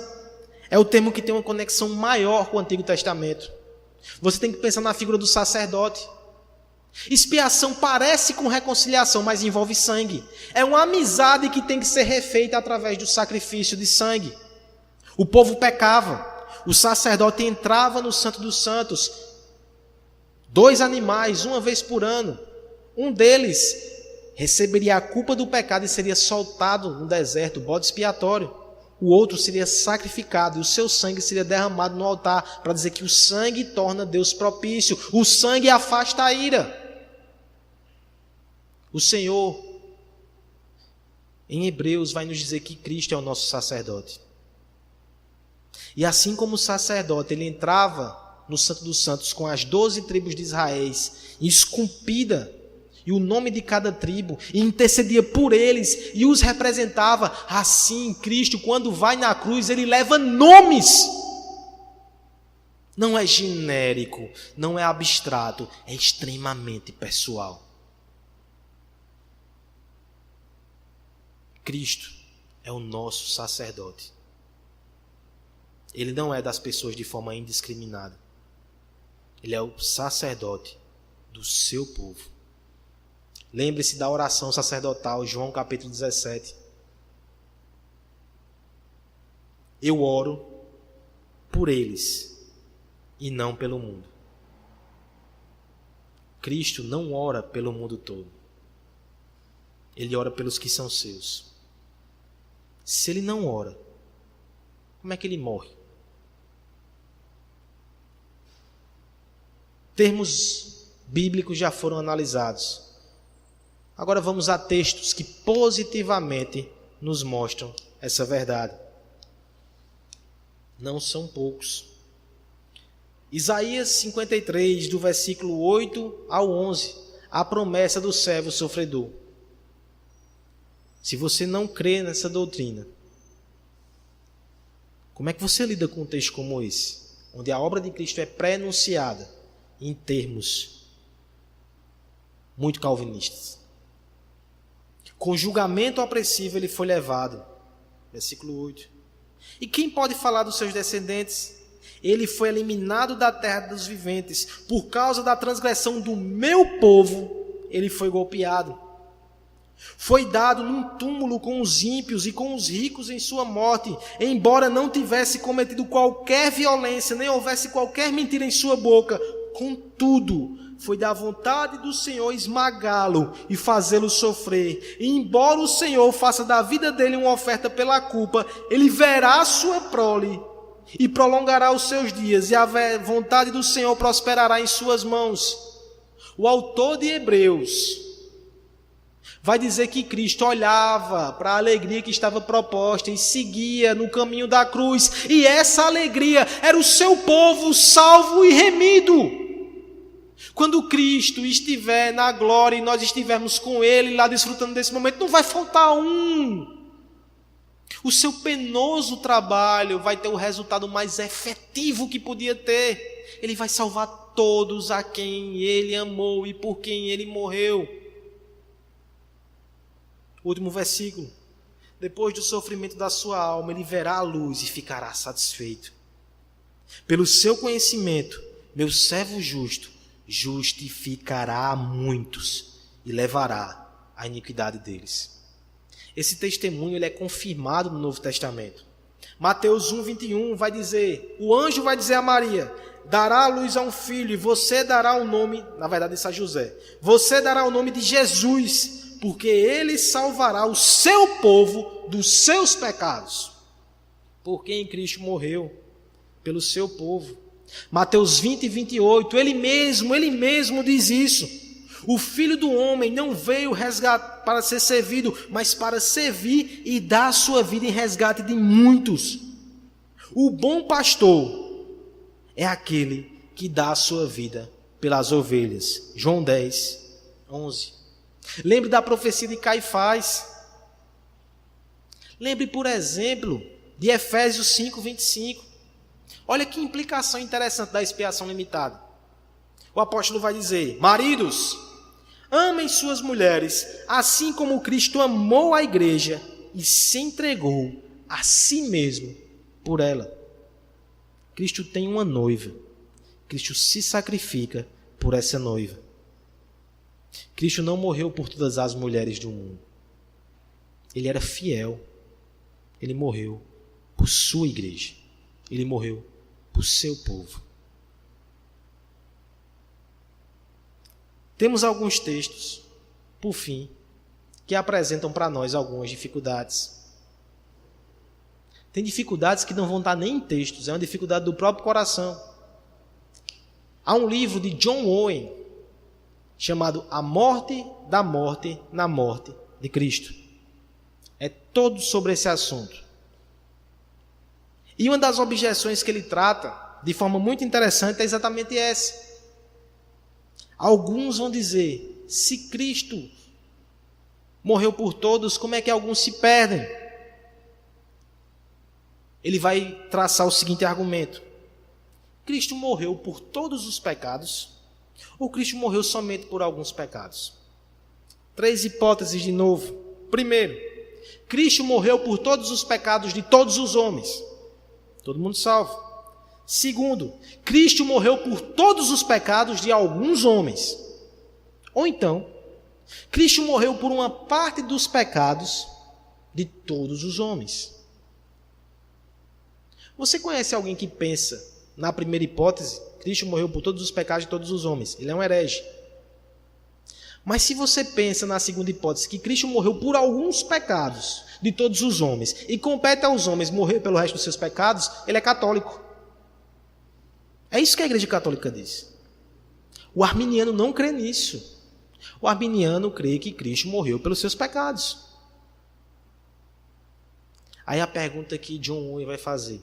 é o termo que tem uma conexão maior com o Antigo Testamento. Você tem que pensar na figura do sacerdote. Expiação parece com reconciliação, mas envolve sangue. É uma amizade que tem que ser refeita através do sacrifício de sangue. O povo pecava. O sacerdote entrava no Santo dos Santos. 2 animais, uma vez por ano. Um deles receberia a culpa do pecado e seria soltado no deserto, bode expiatório. O outro seria sacrificado e o seu sangue seria derramado no altar para dizer que o sangue torna Deus propício. O sangue afasta a ira. O Senhor, em Hebreus, vai nos dizer que Cristo é o nosso sacerdote. E assim como o sacerdote, ele entrava no Santo dos Santos com as 12 tribos de Israel, esculpida, e o nome de cada tribo, e intercedia por eles, e os representava. Assim, Cristo, quando vai na cruz, ele leva nomes. Não é genérico, não é abstrato, é extremamente pessoal. Cristo é o nosso sacerdote. Ele não é das pessoas de forma indiscriminada. Ele é o sacerdote do seu povo. Lembre-se da oração sacerdotal, João capítulo 17. Eu oro por eles e não pelo mundo. Cristo não ora pelo mundo todo. Ele ora pelos que são seus. Se ele não ora, como é que ele morre? Termos bíblicos já foram analisados. Agora vamos a textos que positivamente nos mostram essa verdade. Não são poucos. Isaías 53, do versículo 8 ao 11, a promessa do servo sofredor. Se você não crê nessa doutrina, como é que você lida com um texto como esse, onde a obra de Cristo é pré-enunciada em termos muito calvinistas? Com julgamento opressivo ele foi levado. Versículo 8. E quem pode falar dos seus descendentes? Ele foi eliminado da terra dos viventes. Por causa da transgressão do meu povo, ele foi golpeado. Foi dado num túmulo com os ímpios e com os ricos em sua morte, embora não tivesse cometido qualquer violência, nem houvesse qualquer mentira em sua boca. Contudo, foi da vontade do Senhor esmagá-lo e fazê-lo sofrer. E embora o Senhor faça da vida dele uma oferta pela culpa, ele verá a sua prole e prolongará os seus dias, e a vontade do Senhor prosperará em suas mãos. O autor de Hebreus vai dizer que Cristo olhava para a alegria que estava proposta e seguia no caminho da cruz. E essa alegria era o seu povo salvo e remido. Quando Cristo estiver na glória e nós estivermos com Ele lá desfrutando desse momento, não vai faltar um. O seu penoso trabalho vai ter o resultado mais efetivo que podia ter. Ele vai salvar todos a quem Ele amou e por quem Ele morreu. Último versículo. Depois do sofrimento da sua alma, ele verá a luz e ficará satisfeito. Pelo seu conhecimento, meu servo justo justificará a muitos e levará a iniquidade deles. Esse testemunho ele é confirmado no Novo Testamento. Mateus 1:21 vai dizer, o anjo vai dizer a Maria, dará a luz a um filho e você dará o nome, na verdade isso é José, você dará o nome de Jesus, porque ele salvará o seu povo dos seus pecados. Por quem Cristo morreu? Pelo seu povo. Mateus 20:28, ele mesmo diz isso. O Filho do Homem não veio para ser servido, mas para servir e dar a sua vida em resgate de muitos. O bom pastor é aquele que dá a sua vida pelas ovelhas. João 10:11. Lembre da profecia de Caifás. Lembre, por exemplo, de Efésios 5, 25. Olha que implicação interessante da expiação limitada. O apóstolo vai dizer: maridos, amem suas mulheres, assim como Cristo amou a igreja e se entregou a si mesmo por ela. Cristo tem uma noiva. Cristo se sacrifica por essa noiva. Cristo não morreu por todas as mulheres do mundo. Ele era fiel. Ele morreu por sua igreja. Ele morreu por seu povo. Temos alguns textos, por fim, que apresentam para nós algumas dificuldades. Tem dificuldades que não vão estar nem em textos, é uma dificuldade do próprio coração. Há um livro de John Owen, chamado A Morte da Morte na Morte de Cristo. É todo sobre esse assunto. E uma das objeções que ele trata, de forma muito interessante, é exatamente essa. Alguns vão dizer: se Cristo morreu por todos, como é que alguns se perdem? Ele vai traçar o seguinte argumento: Cristo morreu por todos os pecados, ou Cristo morreu somente por alguns pecados? 3 hipóteses de novo. Primeiro, Cristo morreu por todos os pecados de todos os homens. Todo mundo salvo. Segundo, Cristo morreu por todos os pecados de alguns homens. Ou então, Cristo morreu por uma parte dos pecados de todos os homens. Você conhece alguém que pensa na primeira hipótese, Cristo morreu por todos os pecados de todos os homens? Ele é um herege. Mas se você pensa na segunda hipótese, que Cristo morreu por alguns pecados de todos os homens, e compete aos homens morrer pelo resto dos seus pecados, ele é católico. É isso que a Igreja Católica diz. O arminiano não crê nisso. O arminiano crê que Cristo morreu pelos seus pecados. Aí a pergunta que John Owen vai fazer: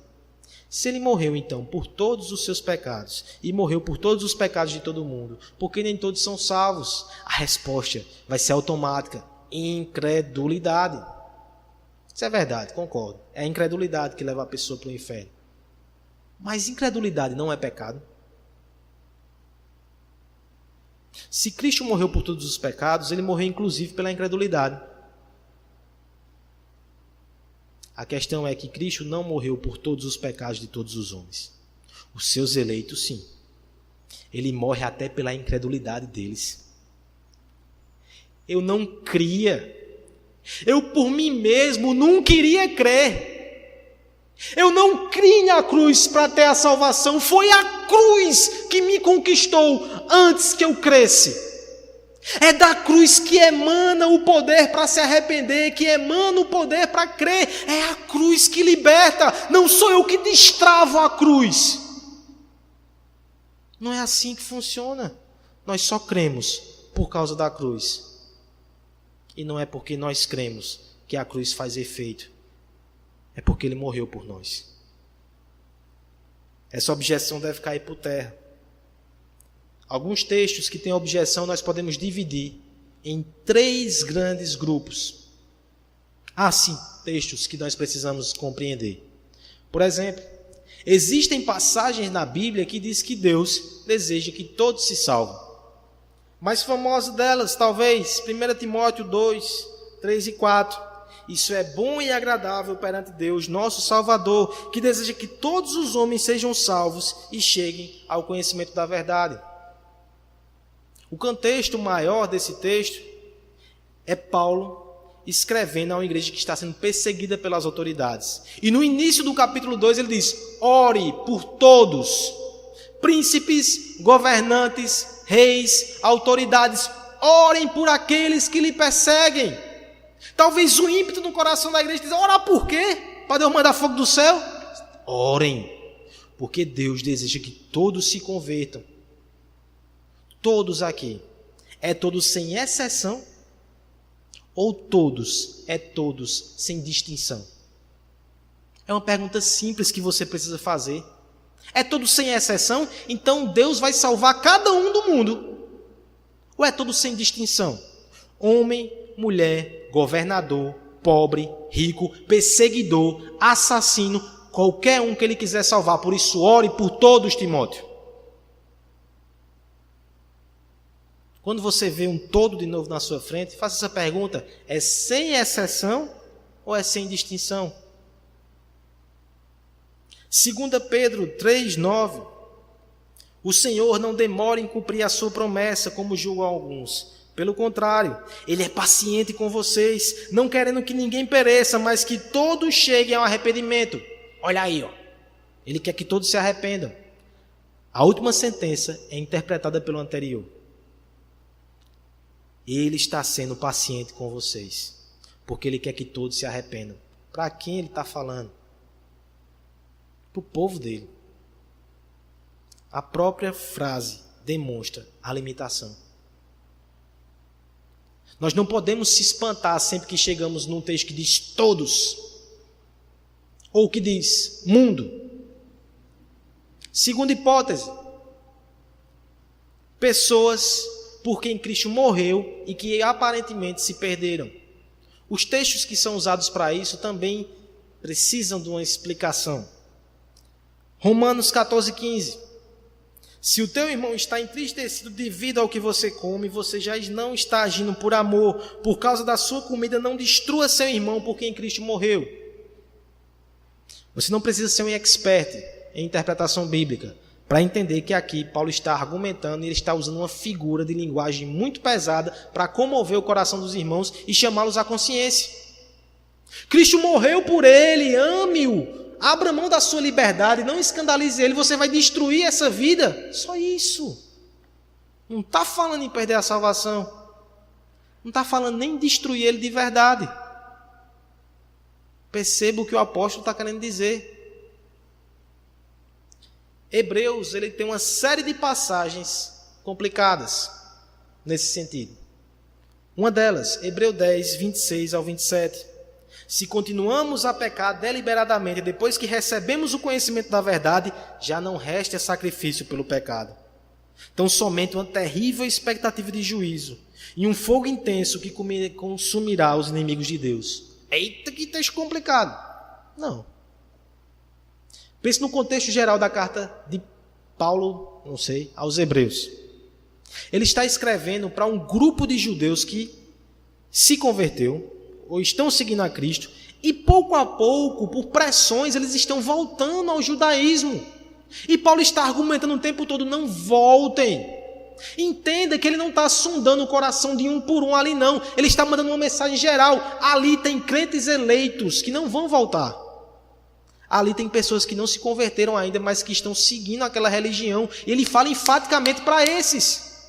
se ele morreu então por todos os seus pecados, e morreu por todos os pecados de todo mundo, por que nem todos são salvos? A resposta vai ser automática: incredulidade. Isso é verdade, concordo. É a incredulidade que leva a pessoa para o inferno. Mas incredulidade não é pecado? Se Cristo morreu por todos os pecados, ele morreu inclusive pela incredulidade. A questão é que Cristo não morreu por todos os pecados de todos os homens. Os seus eleitos, sim. Ele morre até pela incredulidade deles. Eu não cria. Eu por mim mesmo não queria crer. Eu não criei na cruz para ter a salvação. Foi a cruz que me conquistou antes que eu cresce. É da cruz que emana o poder para se arrepender, que emana o poder para crer. É a cruz que liberta. Não sou eu que destravo a cruz. Não é assim que funciona. Nós só cremos por causa da cruz. E não é porque nós cremos que a cruz faz efeito. É porque ele morreu por nós. Essa objeção deve cair por terra. Alguns textos que têm objeção nós podemos dividir em 3 grandes grupos. Sim, textos que nós precisamos compreender. Por exemplo, existem passagens na Bíblia que diz que Deus deseja que todos se salvem. Mais famosa delas, talvez, 1 Timóteo 2, 3 e 4. Isso é bom e agradável perante Deus, nosso Salvador, que deseja que todos os homens sejam salvos e cheguem ao conhecimento da verdade. O contexto maior desse texto é Paulo escrevendo a uma igreja que está sendo perseguida pelas autoridades. E no início do capítulo 2 ele diz: ore por todos, príncipes, governantes, reis, autoridades, orem por aqueles que lhe perseguem. Talvez o ímpeto no coração da igreja diz: orar por quê? Para Deus mandar fogo do céu? Orem, porque Deus deseja que todos se convertam. Todos aqui. É todos sem exceção? Ou todos? É todos sem distinção? É uma pergunta simples que você precisa fazer. É todos sem exceção? Então Deus vai salvar cada um do mundo. Ou é todos sem distinção? Homem, mulher, governador, pobre, rico, perseguidor, assassino, qualquer um que ele quiser salvar. Por isso, ore por todos, Timóteo. Quando você vê um todo de novo na sua frente, faça essa pergunta: é sem exceção ou é sem distinção? 2 Pedro 3,9: o Senhor não demora em cumprir a sua promessa, como julgam alguns. Pelo contrário, Ele é paciente com vocês, não querendo que ninguém pereça, mas que todos cheguem ao arrependimento. Olha aí, ó. Ele quer que todos se arrependam. A última sentença é interpretada pelo anterior. Ele está sendo paciente com vocês, porque Ele quer que todos se arrependam. Para quem Ele está falando? Para o povo dele. A própria frase demonstra a limitação. Nós não podemos se espantar sempre que chegamos num texto que diz todos, ou que diz mundo. Segunda hipótese: pessoas por quem Cristo morreu e que aparentemente se perderam. Os textos que são usados para isso também precisam de uma explicação. Romanos 14,15: se o teu irmão está entristecido devido ao que você come, você já não está agindo por amor. Por causa da sua comida, não destrua seu irmão por quem Cristo morreu. Você não precisa ser um expert em interpretação bíblica para entender que aqui Paulo está argumentando e ele está usando uma figura de linguagem muito pesada para comover o coração dos irmãos e chamá-los à consciência. Cristo morreu por ele, ame-o. Abra mão da sua liberdade, não escandalize ele, você vai destruir essa vida. Só isso. Não está falando em perder a salvação. Não está falando nem em destruir ele de verdade. Perceba o que o apóstolo está querendo dizer. Hebreus, ele tem uma série de passagens complicadas nesse sentido. Uma delas, Hebreus 10, 26 ao 27. Se continuamos a pecar deliberadamente depois que recebemos o conhecimento da verdade, já não resta sacrifício pelo pecado. Então somente uma terrível expectativa de juízo e um fogo intenso que consumirá os inimigos de Deus. Eita, que texto complicado. Não. Pense no contexto geral da carta de Paulo, aos Hebreus. Ele está escrevendo para um grupo de judeus que se converteu ou estão seguindo a Cristo, e pouco a pouco, por pressões, eles estão voltando ao judaísmo. E Paulo está argumentando o tempo todo: não voltem. Entenda que ele não está sondando o coração de um por um ali, não. Ele está mandando uma mensagem geral. Ali tem crentes eleitos que não vão voltar. Ali tem pessoas que não se converteram ainda, mas que estão seguindo aquela religião. E ele fala enfaticamente para esses.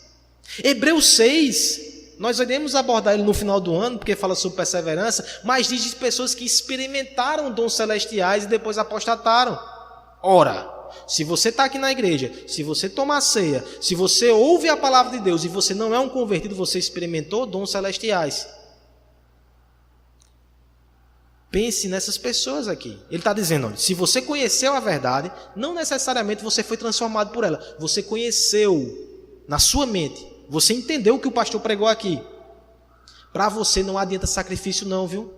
Hebreus 6... nós iremos abordar ele no final do ano, porque fala sobre perseverança, mas diz de pessoas que experimentaram dons celestiais e depois apostataram. Ora, se você está aqui na igreja, se você toma a ceia, se você ouve a palavra de Deus e você não é um convertido, você experimentou dons celestiais. Pense nessas pessoas aqui. Ele está dizendo: olha, se você conheceu a verdade, não necessariamente você foi transformado por ela. Você conheceu na sua mente. Você entendeu o que o pastor pregou aqui. Para você não adianta sacrifício não, viu?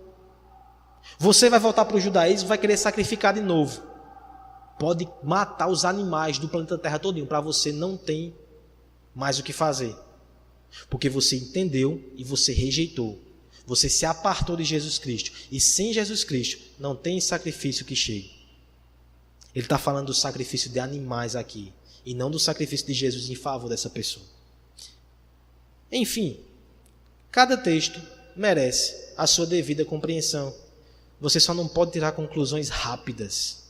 Você vai voltar para o judaísmo e vai querer sacrificar de novo. Pode matar os animais do planeta Terra todinho. Para você não tem mais o que fazer. Porque você entendeu e você rejeitou. Você se apartou de Jesus Cristo. E sem Jesus Cristo não tem sacrifício que chegue. Ele está falando do sacrifício de animais aqui. E não do sacrifício de Jesus em favor dessa pessoa. Enfim, cada texto merece a sua devida compreensão. Você só não pode tirar conclusões rápidas.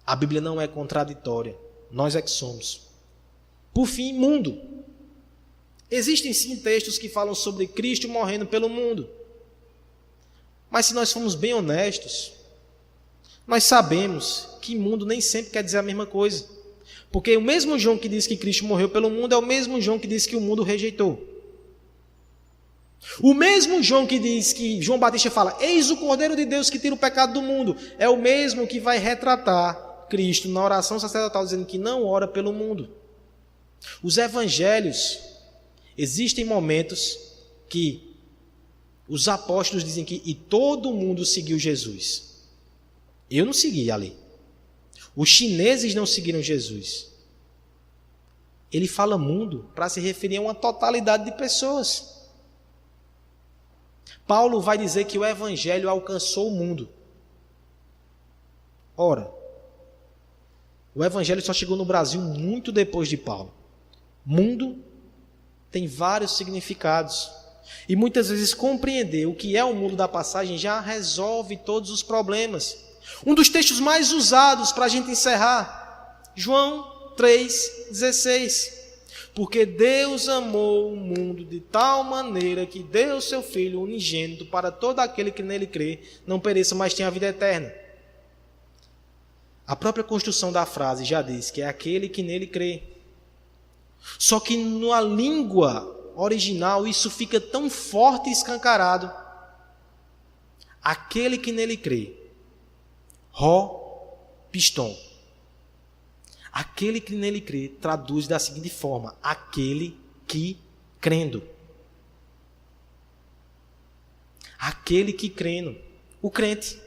A Bíblia não é contraditória. Nós é que somos. Por fim, mundo. Existem sim textos que falam sobre Cristo morrendo pelo mundo. Mas se nós formos bem honestos, nós sabemos que mundo nem sempre quer dizer a mesma coisa. Porque o mesmo João que diz que Cristo morreu pelo mundo é o mesmo João que diz que o mundo rejeitou. O mesmo João que diz que João Batista fala: eis o Cordeiro de Deus que tira o pecado do mundo, é o mesmo que vai retratar Cristo na oração sacerdotal dizendo que não ora pelo mundo. Os evangelhos, existem momentos que Os apóstolos dizem que e todo mundo seguiu Jesus. Eu não segui a lei. Os chineses não seguiram Jesus. Ele fala mundo para se referir a uma totalidade de pessoas. Paulo vai dizer que o evangelho alcançou o mundo. Ora, o evangelho só chegou no Brasil muito depois de Paulo. Mundo tem vários significados. E muitas vezes compreender o que é o mundo da passagem já resolve todos os problemas. Um dos textos mais usados para a gente encerrar, João 3,16. Porque Deus amou o mundo de tal maneira que deu seu Filho unigênito para todo aquele que nele crê, não pereça, mas tenha a vida eterna. A própria construção da frase já diz que é aquele que nele crê. Só que na língua original isso fica tão forte e escancarado. Aquele que nele crê. Piston. Aquele que nele crê traduz da seguinte forma: aquele que crendo. Aquele que crendo. O crente.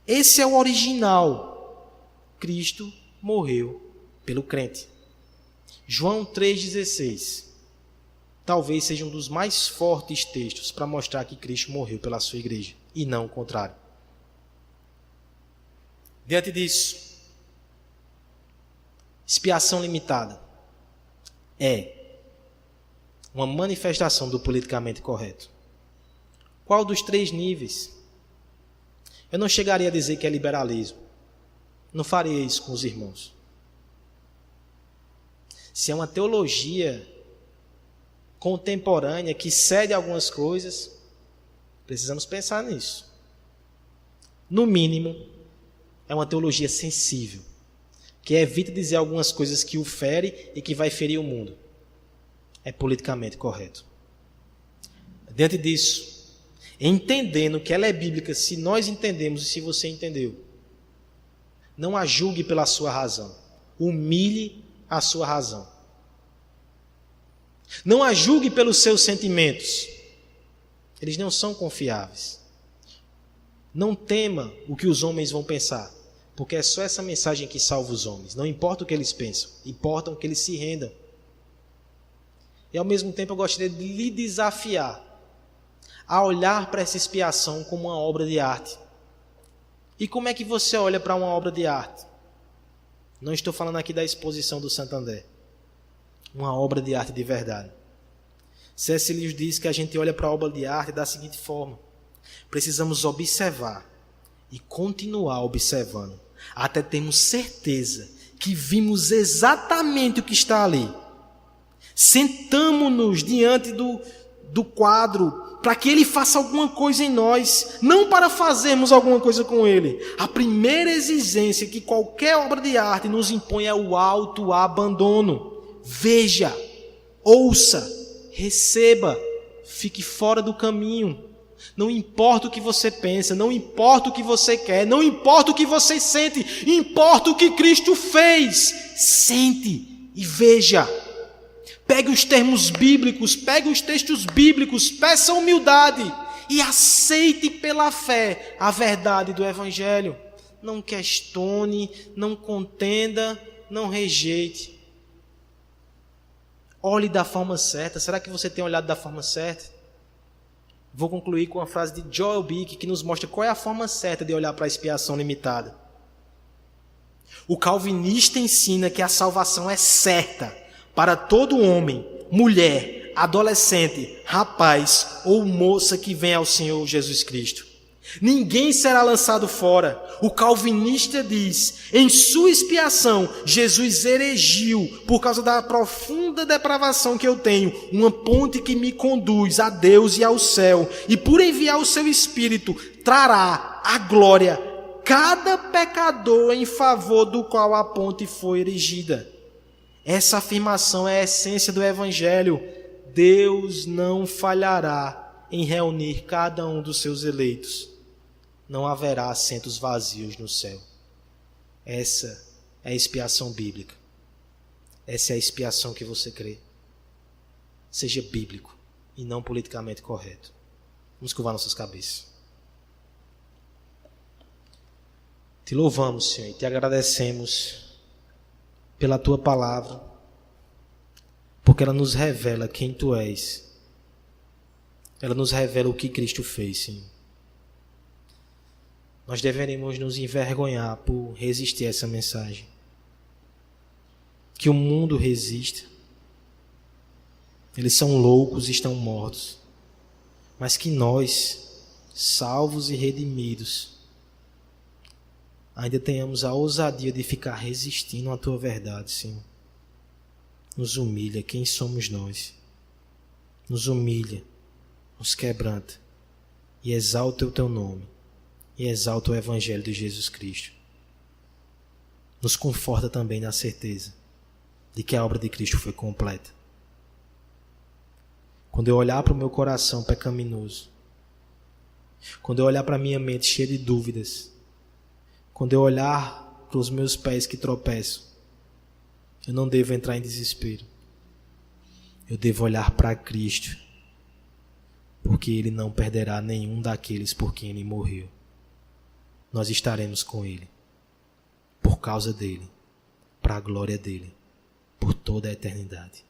Esse é o original. Cristo morreu pelo crente. João 3,16. Talvez seja um dos mais fortes textos para mostrar que Cristo morreu pela sua igreja, e não o contrário. Diante disso, expiação limitada é uma manifestação do politicamente correto. Qual dos 3 níveis? Eu não chegaria a dizer que é liberalismo. Não faria isso com os irmãos. Se é uma teologia contemporânea que cede algumas coisas, precisamos pensar nisso. No mínimo, é uma teologia sensível, que evita dizer algumas coisas que o fere e que vai ferir o mundo. É politicamente correto. Diante disso, entendendo que ela é bíblica, se nós entendemos e se você entendeu, não a julgue pela sua razão. Humilhe a sua razão. Não a julgue pelos seus sentimentos. Eles não são confiáveis. Não tema o que os homens vão pensar, porque é só essa mensagem que salva os homens. Não importa o que eles pensam, importa o que eles se rendam. E ao mesmo tempo eu gostaria de lhe desafiar a olhar para essa expiação como uma obra de arte. E como é que você olha para uma obra de arte? Não estou falando aqui da exposição do Santander. Uma obra de arte de verdade. C.S. Lewis diz que a gente olha para a obra de arte da seguinte forma: precisamos observar e continuar observando, até termos certeza que vimos exatamente o que está ali. Sentamo-nos diante do quadro para que ele faça alguma coisa em nós, não para fazermos alguma coisa com ele. A primeira exigência que qualquer obra de arte nos impõe é o autoabandono. Veja, ouça, receba, fique fora do caminho. Não importa o que você pensa, não importa o que você quer, não importa o que você sente, importa o que Cristo fez. Sente e veja. Pegue os termos bíblicos, pegue os textos bíblicos, peça humildade e aceite pela fé a verdade do Evangelho. Não questione, não contenda, não rejeite. Olhe da forma certa. Será que você tem olhado da forma certa? Vou concluir com uma frase de Joel Bick que nos mostra qual é a forma certa de olhar para a expiação limitada. O calvinista ensina que a salvação é certa para todo homem, mulher, adolescente, rapaz ou moça que vem ao Senhor Jesus Cristo. Ninguém será lançado fora. O calvinista diz: em sua expiação, Jesus erigiu, por causa da profunda depravação que eu tenho, uma ponte que me conduz a Deus e ao céu, e por enviar o seu Espírito, trará a glória cada pecador em favor do qual a ponte foi erigida. Essa afirmação é a essência do Evangelho. Deus não falhará em reunir cada um dos seus eleitos. Não haverá assentos vazios no céu. Essa é a expiação bíblica. Essa é a expiação que você crê. Seja bíblico e não politicamente correto. Vamos curvar nossas cabeças. Te louvamos, Senhor, e te agradecemos pela tua palavra, porque ela nos revela quem tu és. Ela nos revela o que Cristo fez, Senhor. Nós deveremos nos envergonhar por resistir a essa mensagem. Que o mundo resista. Eles são loucos e estão mortos. Mas que nós, salvos e redimidos, ainda tenhamos a ousadia de ficar resistindo à tua verdade, Senhor. Nos humilha quem somos nós. Nos humilha, nos quebranta e exalta o teu nome e exalta o Evangelho de Jesus Cristo. Nos conforta também na certeza de que a obra de Cristo foi completa. Quando eu olhar para o meu coração pecaminoso, quando eu olhar para a minha mente cheia de dúvidas, quando eu olhar para os meus pés que tropeçam, eu não devo entrar em desespero. Eu devo olhar para Cristo, porque Ele não perderá nenhum daqueles por quem Ele morreu. Nós estaremos com Ele, por causa dEle, para a glória dEle, por toda a eternidade.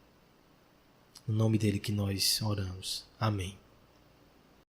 No nome dEle que nós oramos. Amém.